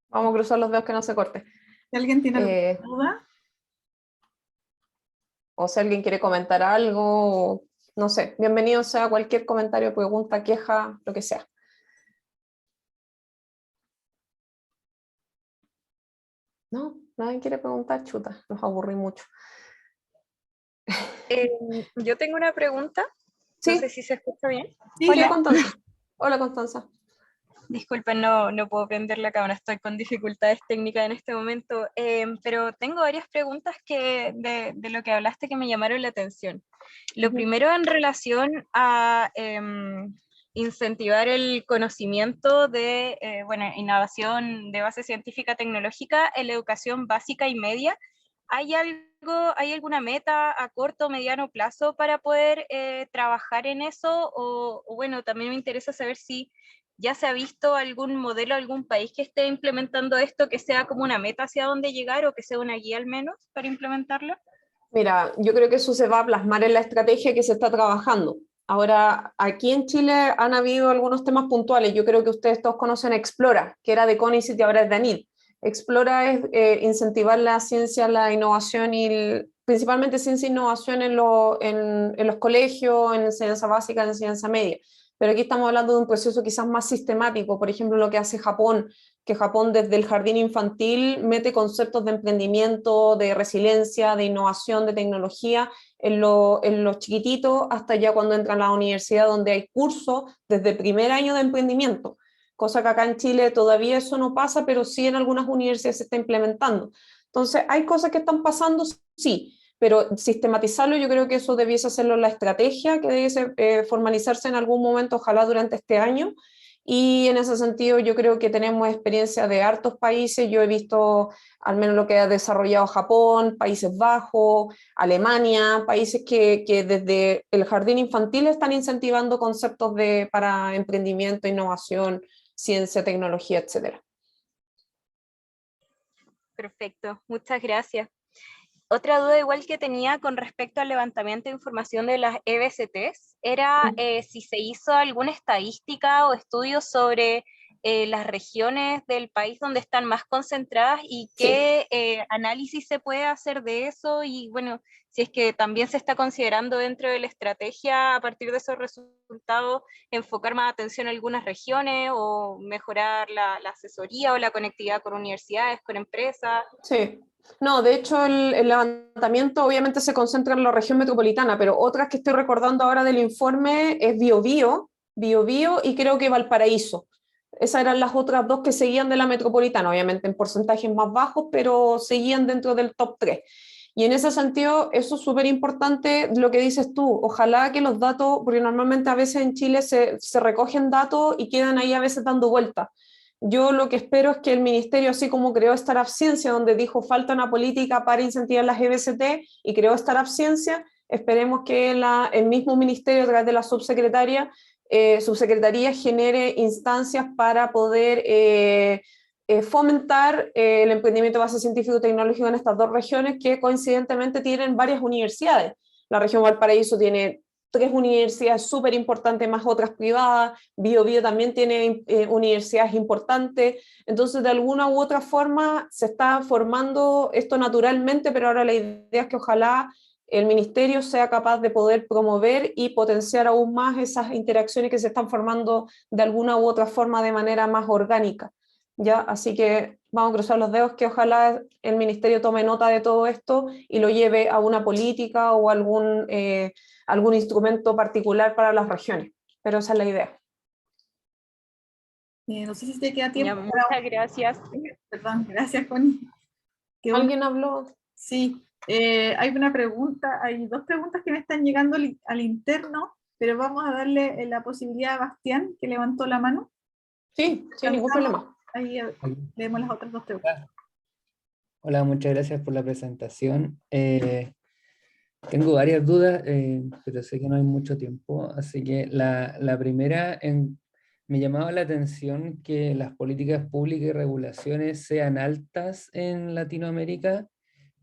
Speaker 2: Vamos a cruzar los dedos que no se corte.
Speaker 1: Si alguien tiene alguna duda.
Speaker 2: O si alguien quiere comentar algo, no sé, bienvenido sea cualquier comentario, pregunta, queja, lo que sea. No, nadie quiere preguntar, chuta, nos aburrí mucho.
Speaker 3: Yo tengo una pregunta,
Speaker 2: ¿Sí?
Speaker 3: No sé si se escucha bien.
Speaker 1: Sí,
Speaker 2: Hola, Constanza. Hola, Constanza.
Speaker 3: Disculpen, no puedo prender la cámara, estoy con dificultades técnicas en este momento, pero tengo varias preguntas de lo que hablaste que me llamaron la atención. Lo primero en relación a incentivar el conocimiento de innovación de base científica tecnológica en la educación básica y media. ¿Hay alguna meta a corto o mediano plazo para poder trabajar en eso? O bueno, también me interesa saber si ya se ha visto algún modelo, algún país que esté implementando esto, que sea como una meta hacia dónde llegar o que sea una guía al menos para implementarlo.
Speaker 2: Mira, yo creo que eso se va a plasmar en la estrategia que se está trabajando. Ahora, aquí en Chile han habido algunos temas puntuales. Yo creo que ustedes todos conocen Explora, que era de CONICET y ahora es de ANID. Explora es incentivar la ciencia, la innovación y principalmente ciencia e innovación en los colegios, en enseñanza básica, en enseñanza media. Pero aquí estamos hablando de un proceso quizás más sistemático, por ejemplo, lo que hace Japón, que Japón desde el jardín infantil mete conceptos de emprendimiento, de resiliencia, de innovación, de tecnología en los chiquititos hasta ya cuando entran a la universidad, donde hay cursos desde primer año de emprendimiento, cosa que acá en Chile todavía eso no pasa, pero sí en algunas universidades se está implementando. Entonces, ¿hay cosas que están pasando? Sí, pero sistematizarlo, yo creo que eso debiese hacerlo la estrategia, que debe formalizarse en algún momento, ojalá durante este año. Y en ese sentido yo creo que tenemos experiencia de hartos países. Yo he visto al menos lo que ha desarrollado Japón, Países Bajos, Alemania, países que desde el jardín infantil están incentivando conceptos para emprendimiento, innovación, ciencia, tecnología, etc.
Speaker 3: Perfecto, muchas gracias. Otra duda igual que tenía con respecto al levantamiento de información de las EBCTs era si se hizo alguna estadística o estudio sobre las regiones del país donde están más concentradas y qué análisis se puede hacer de eso, y bueno, si es que también se está considerando dentro de la estrategia a partir de esos resultados enfocar más atención a algunas regiones o mejorar la asesoría o la conectividad con universidades, con empresas.
Speaker 2: Sí. No, de hecho el levantamiento obviamente se concentra en la región metropolitana, pero otras que estoy recordando ahora del informe es Biobío y creo que Valparaíso. Esas eran las otras dos que seguían de la metropolitana, obviamente en porcentajes más bajos, pero seguían dentro del top 3. Y en ese sentido, eso es súper importante lo que dices tú. Ojalá que los datos, porque normalmente a veces en Chile se recogen datos y quedan ahí a veces dando vueltas. Yo lo que espero es que el ministerio, así como creó Startup Ciencia, donde dijo falta una política para incentivar las EBCT y creó Startup Ciencia, esperemos que el mismo ministerio, a través de la subsecretaría genere instancias para poder fomentar el emprendimiento de base científico-tecnológico en estas dos regiones que coincidentemente tienen varias universidades. La región Valparaíso tiene 3 universidades súper importantes, más otras privadas. Biobío también tiene universidades importantes. Entonces, de alguna u otra forma, se está formando esto naturalmente, pero ahora la idea es que ojalá el ministerio sea capaz de poder promover y potenciar aún más esas interacciones que se están formando de alguna u otra forma de manera más orgánica. ¿Ya? Así que vamos a cruzar los dedos que ojalá el ministerio tome nota de todo esto y lo lleve a una política o algún instrumento particular para las regiones. Pero esa es la idea.
Speaker 1: No sé si te queda
Speaker 3: Ya,
Speaker 1: tiempo
Speaker 3: muchas gracias.
Speaker 1: Perdón, gracias, Connie.
Speaker 2: ¿Alguien habló?
Speaker 1: Sí, hay una pregunta, hay dos preguntas que me están llegando al interno, pero vamos a darle la posibilidad a Bastián, que levantó la mano.
Speaker 2: Sí, sin ningún problema.
Speaker 1: Ahí leemos las otras dos preguntas.
Speaker 4: Hola, muchas gracias por la presentación. Tengo varias dudas, pero sé que no hay mucho tiempo, así que la primera, me llamaba la atención que las políticas públicas y regulaciones sean altas en Latinoamérica.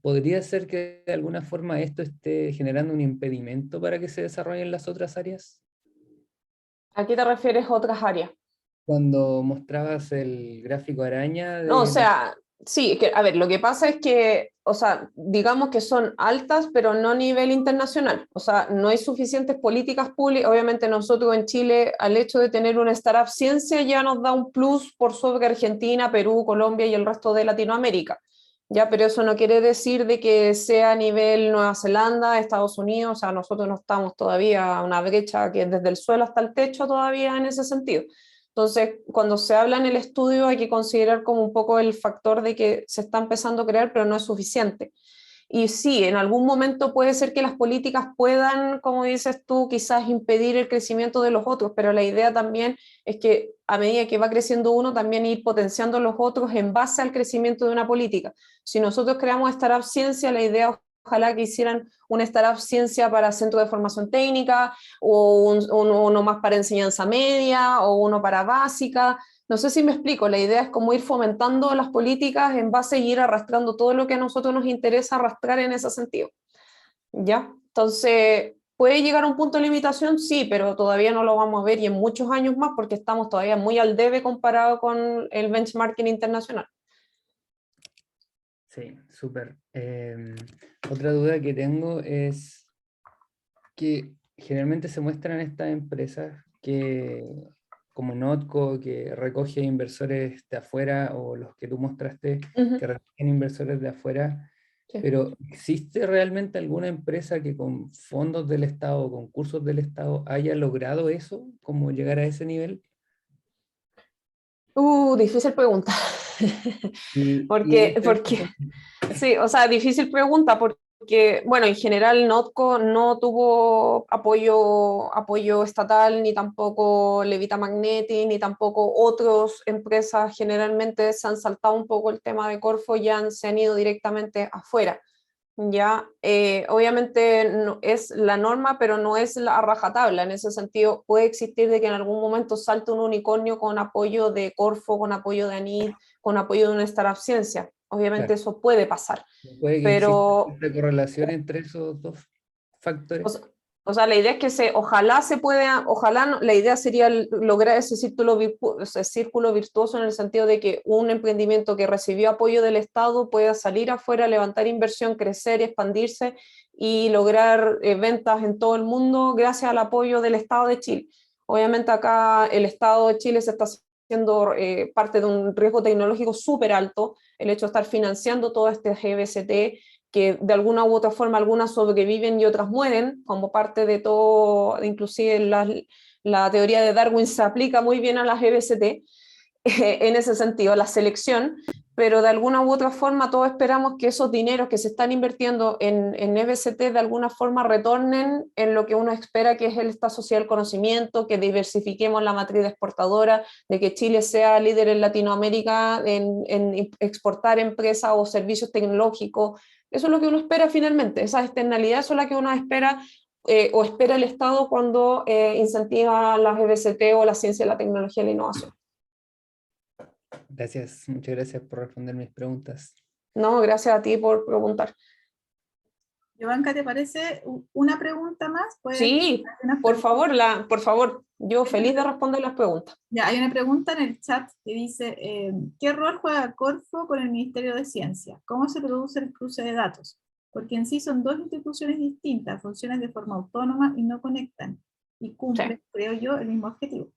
Speaker 4: ¿Podría ser que de alguna forma esto esté generando un impedimento para que se desarrollen las otras áreas?
Speaker 2: ¿A qué te refieres a otras áreas?
Speaker 4: Cuando mostrabas el gráfico araña
Speaker 2: No, o
Speaker 4: de...
Speaker 2: sea, sí, a ver, lo que pasa es que, o sea, digamos que son altas, pero no a nivel internacional. O sea, no hay suficientes políticas públicas. Obviamente nosotros en Chile, al hecho de tener una startup ciencia, ya nos da un plus por sobre Argentina, Perú, Colombia y el resto de Latinoamérica. Ya, pero eso no quiere decir de que sea a nivel Nueva Zelanda, Estados Unidos. O sea, nosotros no estamos todavía a una brecha que es desde el suelo hasta el techo todavía en ese sentido. Entonces, cuando se habla en el estudio hay que considerar como un poco el factor de que se está empezando a crear, pero no es suficiente. Y sí, en algún momento puede ser que las políticas puedan, como dices tú, quizás impedir el crecimiento de los otros, pero la idea también es que a medida que va creciendo uno, también ir potenciando los otros en base al crecimiento de una política. Si nosotros creamos Startup Ciencia, la idea ojalá que hicieran una Startup Ciencia para centro de formación técnica, o uno más para enseñanza media, o uno para básica. No sé si me explico, la idea es como ir fomentando las políticas en base a ir arrastrando todo lo que a nosotros nos interesa arrastrar en ese sentido. ¿Ya? Entonces, ¿puede llegar a un punto de limitación? Sí, pero todavía no lo vamos a ver y en muchos años más porque estamos todavía muy al debe comparado con el benchmarking internacional.
Speaker 4: Sí, súper. Otra duda que tengo es que generalmente se muestran estas empresas que, como Notco, que recoge inversores de afuera, o los que tú mostraste, que recogen inversores de afuera,
Speaker 2: Sí.
Speaker 4: pero ¿existe realmente alguna empresa que con fondos del Estado, concursos del Estado, haya logrado eso, como llegar a ese nivel?
Speaker 2: Difícil pregunta.
Speaker 4: Y
Speaker 2: porque, sí, o sea, difícil pregunta porque, bueno, en general Notco no tuvo apoyo estatal, ni tampoco Levita Magneti, ni tampoco otras empresas. Generalmente se han saltado un poco el tema de Corfo y se han ido directamente afuera. Ya, obviamente no, es la norma, pero no es la rajatabla. En ese sentido, puede existir de que en algún momento salte un unicornio con apoyo de Corfo, con apoyo de ANID, con apoyo de una startup ciencia. Obviamente
Speaker 4: Claro,
Speaker 2: eso puede pasar,
Speaker 4: puede que exista
Speaker 2: pero
Speaker 4: esta correlación entre esos dos
Speaker 2: o
Speaker 4: factores.
Speaker 2: sea, la idea es que ojalá se pueda, la idea sería lograr ese círculo virtuoso en el sentido de que un emprendimiento que recibió apoyo del Estado pueda salir afuera, levantar inversión, crecer, expandirse y lograr ventas en todo el mundo gracias al apoyo del Estado de Chile. Obviamente acá el Estado de Chile se está haciendo parte de un riesgo tecnológico súper alto, el hecho de estar financiando todo este GBCT, que de alguna u otra forma algunas sobreviven y otras mueren, como parte de todo, inclusive la teoría de Darwin se aplica muy bien a las GBCT, en ese sentido, la selección, pero de alguna u otra forma todos esperamos que esos dineros que se están invirtiendo en EBCT de alguna forma retornen en lo que uno espera, que es esta sociedad del conocimiento, que diversifiquemos la matriz exportadora, de que Chile sea líder en Latinoamérica en exportar empresas o servicios tecnológicos. Eso es lo que uno espera finalmente, esa externalidad es la que uno espera o espera el Estado cuando incentiva las EBCT o la ciencia, la tecnología y la innovación.
Speaker 4: Gracias, muchas gracias por responder mis preguntas.
Speaker 2: No, gracias a ti por preguntar.
Speaker 1: Giovanka, ¿te parece una pregunta más?
Speaker 2: Sí, por favor, yo feliz de responder las preguntas.
Speaker 1: Ya, hay una pregunta en el chat que dice, ¿qué rol juega Corfo con el Ministerio de Ciencia? ¿Cómo se produce el cruce de datos? porque en sí son dos instituciones distintas, funcionan de forma autónoma y no conectan, y cumplen, creo yo, el mismo objetivo.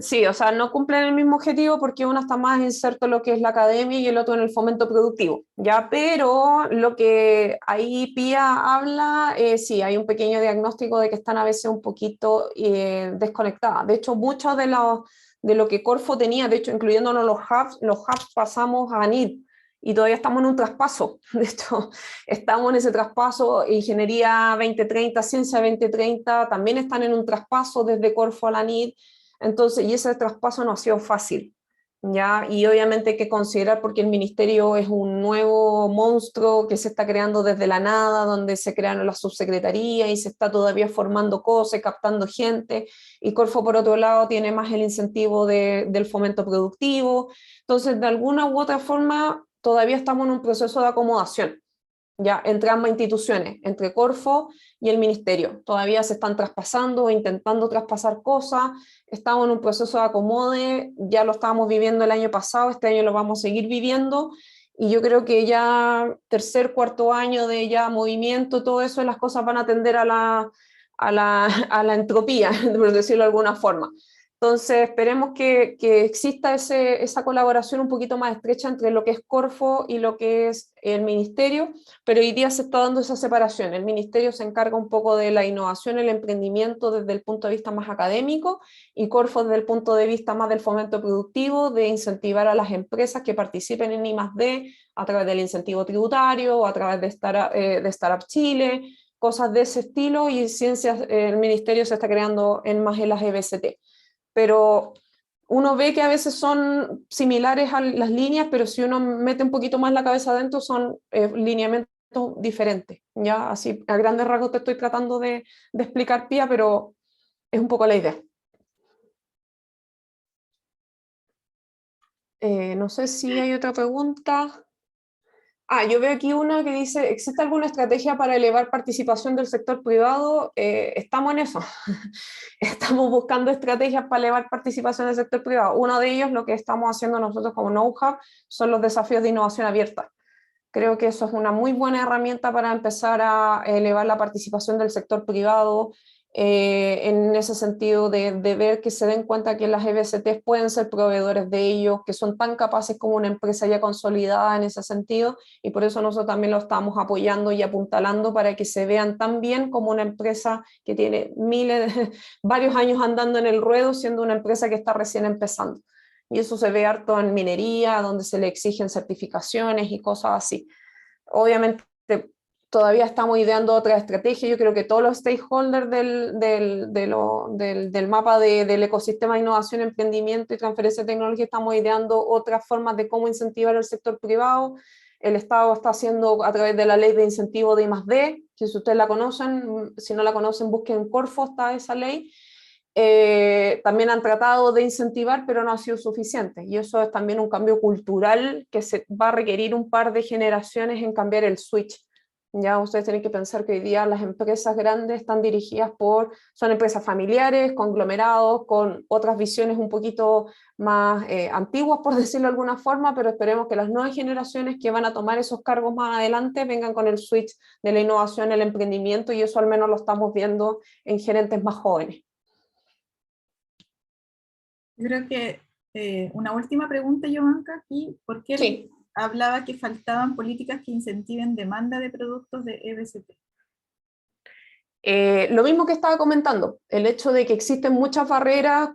Speaker 2: Sí, o sea, no cumplen el mismo objetivo porque uno está más inserto en lo que es la academia y el otro en el fomento productivo, ¿ya? Pero lo que ahí Pía habla, sí, hay un pequeño diagnóstico de que están a veces un poquito desconectadas. De hecho, mucho de lo que Corfo tenía, de hecho, incluyéndonos los hubs pasamos a ANID y todavía estamos en un traspaso. De hecho, estamos en ese traspaso. Ingeniería 2030, Ciencia 2030 también están en un traspaso desde Corfo a la ANID. Entonces, y ese traspaso no ha sido fácil, ¿ya? Y obviamente hay que considerar porque el ministerio es un nuevo monstruo que se está creando desde la nada, donde se crearon las subsecretarías y se está todavía formando cosas, captando gente, y Corfo por otro lado tiene más el incentivo del fomento productivo. Entonces, de alguna u otra forma, todavía estamos en un proceso de acomodación, ya entre ambas instituciones, entre Corfo y el ministerio. Todavía se están traspasando o intentando traspasar cosas, estamos en un proceso de acomode, ya lo estábamos viviendo el año pasado, este año lo vamos a seguir viviendo, y yo creo que ya tercer, cuarto año de ya movimiento, todo eso, las cosas van a tender a la entropía, por decirlo de alguna forma. Entonces, esperemos que exista esa colaboración un poquito más estrecha entre lo que es Corfo y lo que es el ministerio, pero hoy día se está dando esa separación. El ministerio se encarga un poco de la innovación, el emprendimiento desde el punto de vista más académico, y Corfo desde el punto de vista más del fomento productivo, de incentivar a las empresas que participen en I+D a través del incentivo tributario o a través de Startup Chile, cosas de ese estilo, y ciencias, el ministerio se está creando más en las EBCT. Pero uno ve que a veces son similares a las líneas, pero si uno mete un poquito más la cabeza adentro son lineamientos diferentes, ¿ya? Así, a grandes rasgos te estoy tratando de explicar, Pía, pero es un poco la idea. No sé si hay otra pregunta. Yo veo aquí una que dice, ¿existe alguna estrategia para elevar participación del sector privado? Estamos en eso. Estamos buscando estrategias para elevar participación del sector privado. Uno de ellos, lo que estamos haciendo nosotros como Know-How, son los desafíos de innovación abierta. Creo que eso es una muy buena herramienta para empezar a elevar la participación del sector privado, en ese sentido de ver que se den cuenta que las EBCTs pueden ser proveedores de ellos, que son tan capaces como una empresa ya consolidada en ese sentido, y por eso nosotros también lo estamos apoyando y apuntalando para que se vean tan bien como una empresa que tiene varios años andando en el ruedo, siendo una empresa que está recién empezando. Y eso se ve harto en minería, donde se le exigen certificaciones y cosas así. Obviamente, todavía estamos ideando otra estrategia. Yo creo que todos los stakeholders del mapa del ecosistema de innovación, emprendimiento y transferencia de tecnología estamos ideando otras formas de cómo incentivar al sector privado. El Estado está haciendo a través de la ley de incentivo de I+D, que si ustedes la conocen, si no la conocen, busquen Corfo, está esa ley. También han tratado de incentivar, pero no ha sido suficiente. Y eso es también un cambio cultural que se va a requerir un par de generaciones en cambiar el switch. Ya ustedes tienen que pensar que hoy día las empresas grandes están dirigidas son empresas familiares, conglomerados, con otras visiones un poquito más antiguas, por decirlo de alguna forma, pero esperemos que las nuevas generaciones que van a tomar esos cargos más adelante vengan con el switch de la innovación, el emprendimiento, y eso al menos lo estamos viendo en gerentes más jóvenes.
Speaker 1: Yo creo que una última pregunta, Giovanka, aquí, ¿por qué
Speaker 2: Sí.
Speaker 1: hablaba que faltaban políticas que incentiven demanda de productos de EBCT?
Speaker 2: Lo mismo que estaba comentando, el hecho de que existen muchas barreras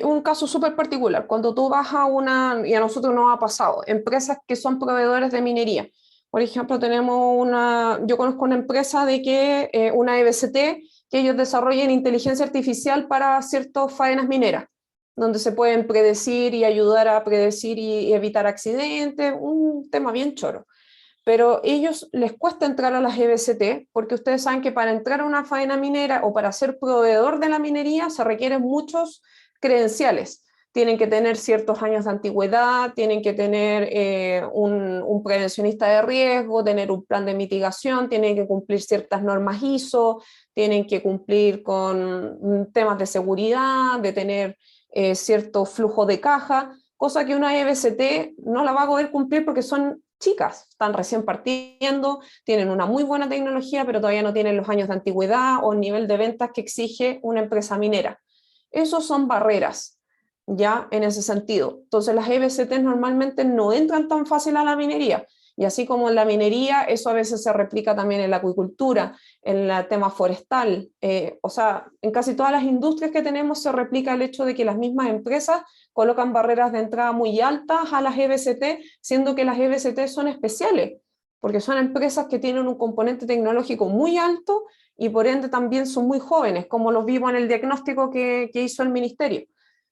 Speaker 2: un caso súper particular, cuando tú vas y a nosotros nos ha pasado, empresas que son proveedores de minería. Por ejemplo, yo conozco una empresa una EBCT, que ellos desarrollan inteligencia artificial para ciertas faenas mineras, donde se pueden predecir y ayudar a predecir y evitar accidentes, un tema bien choro. Pero ellos les cuesta entrar a las EBCT porque ustedes saben que para entrar a una faena minera o para ser proveedor de la minería se requieren muchos credenciales. Tienen que tener ciertos años de antigüedad, tienen que tener un prevencionista de riesgo, tener un plan de mitigación, tienen que cumplir ciertas normas ISO, tienen que cumplir con temas de seguridad, de tener cierto flujo de caja, cosa que una EBCT no la va a poder cumplir porque son chicas, están recién partiendo, tienen una muy buena tecnología, pero todavía no tienen los años de antigüedad o el nivel de ventas que exige una empresa minera. Esos son barreras, ya en ese sentido. Entonces las EBCT normalmente no entran tan fácil a la minería, y así como en la minería, eso a veces se replica también en la acuicultura, en el tema forestal, o sea, en casi todas las industrias que tenemos se replica el hecho de que las mismas empresas colocan barreras de entrada muy altas a las EBCT, siendo que las EBCT son especiales, porque son empresas que tienen un componente tecnológico muy alto y por ende también son muy jóvenes, como los vimos en el diagnóstico que hizo el ministerio.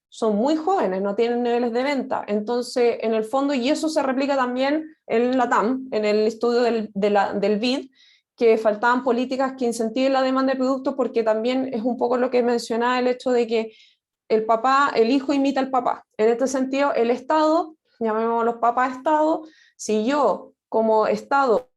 Speaker 2: Son muy jóvenes, no tienen niveles de venta. Entonces, en el fondo, y eso se replica también en la TAM, en el estudio del BID, que faltaban políticas que incentiven la demanda de productos, porque también es un poco lo que mencionaba el hecho de que el hijo imita al papá. En este sentido, el Estado, llamémoslo papá Estado, si yo como Estado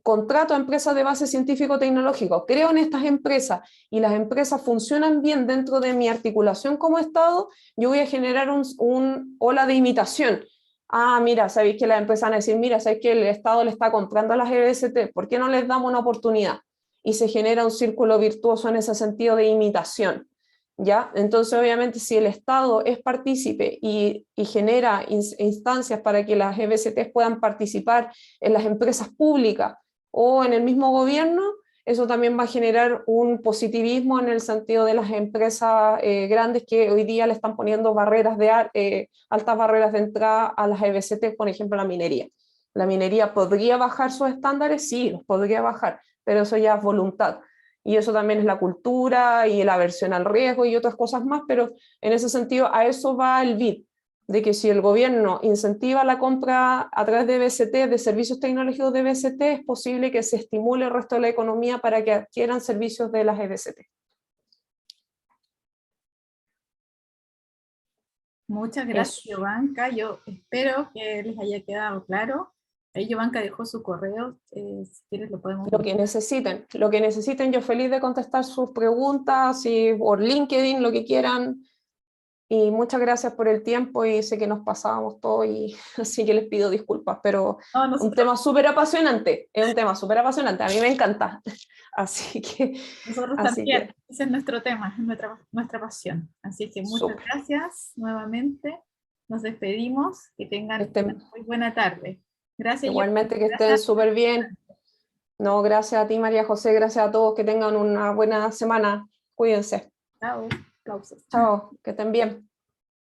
Speaker 2: contrato a empresas de base científico-tecnológico, creo en estas empresas y las empresas funcionan bien dentro de mi articulación como Estado, yo voy a generar un ola de imitación. Ah, mira, sabéis que las empresas van a decir, mira, sabéis que el Estado le está comprando a las EBCT, ¿por qué no les damos una oportunidad? Y se genera un círculo virtuoso en ese sentido de imitación. ¿Ya? Entonces, obviamente, si el Estado es partícipe y genera instancias para que las EBCT puedan participar en las empresas públicas o en el mismo gobierno, eso también va a generar un positivismo en el sentido de las empresas grandes que hoy día le están poniendo altas barreras de entrada a las EBCT, por ejemplo, la minería. ¿La minería podría bajar sus estándares? Sí, los podría bajar, pero eso ya es voluntad. Y eso también es la cultura y la aversión al riesgo y otras cosas más, pero en ese sentido a eso va el BID, de que si el gobierno incentiva la compra a través de EBCT, de servicios tecnológicos de EBCT, es posible que se estimule el resto de la economía para que adquieran servicios de las EBCT.
Speaker 1: Muchas gracias, Jovanka. Yo espero que les haya quedado claro. Ahí Jovanka dejó su correo, si quieres lo podemos
Speaker 2: Lo que necesiten, yo feliz de contestar sus preguntas, y por LinkedIn, lo que quieran. Y muchas gracias por el tiempo, y sé que nos pasábamos todo, y así que les pido disculpas, pero
Speaker 1: No,
Speaker 2: un tema súper apasionante, es un tema súper apasionante, a mí me encanta. Así que...
Speaker 1: nosotros
Speaker 2: Así
Speaker 1: también,
Speaker 2: que,
Speaker 1: ese es nuestro tema, es nuestra pasión. Así que muchas
Speaker 2: súper.
Speaker 1: gracias nuevamente. Nos despedimos, que tengan una muy buena tarde. Gracias,
Speaker 2: Igualmente que estén
Speaker 1: gracias.
Speaker 2: súper bien. No, gracias a ti, María José, gracias a todos, que tengan una buena semana. Cuídense.
Speaker 1: Chao. Aplausos.
Speaker 2: Chao, que estén bien.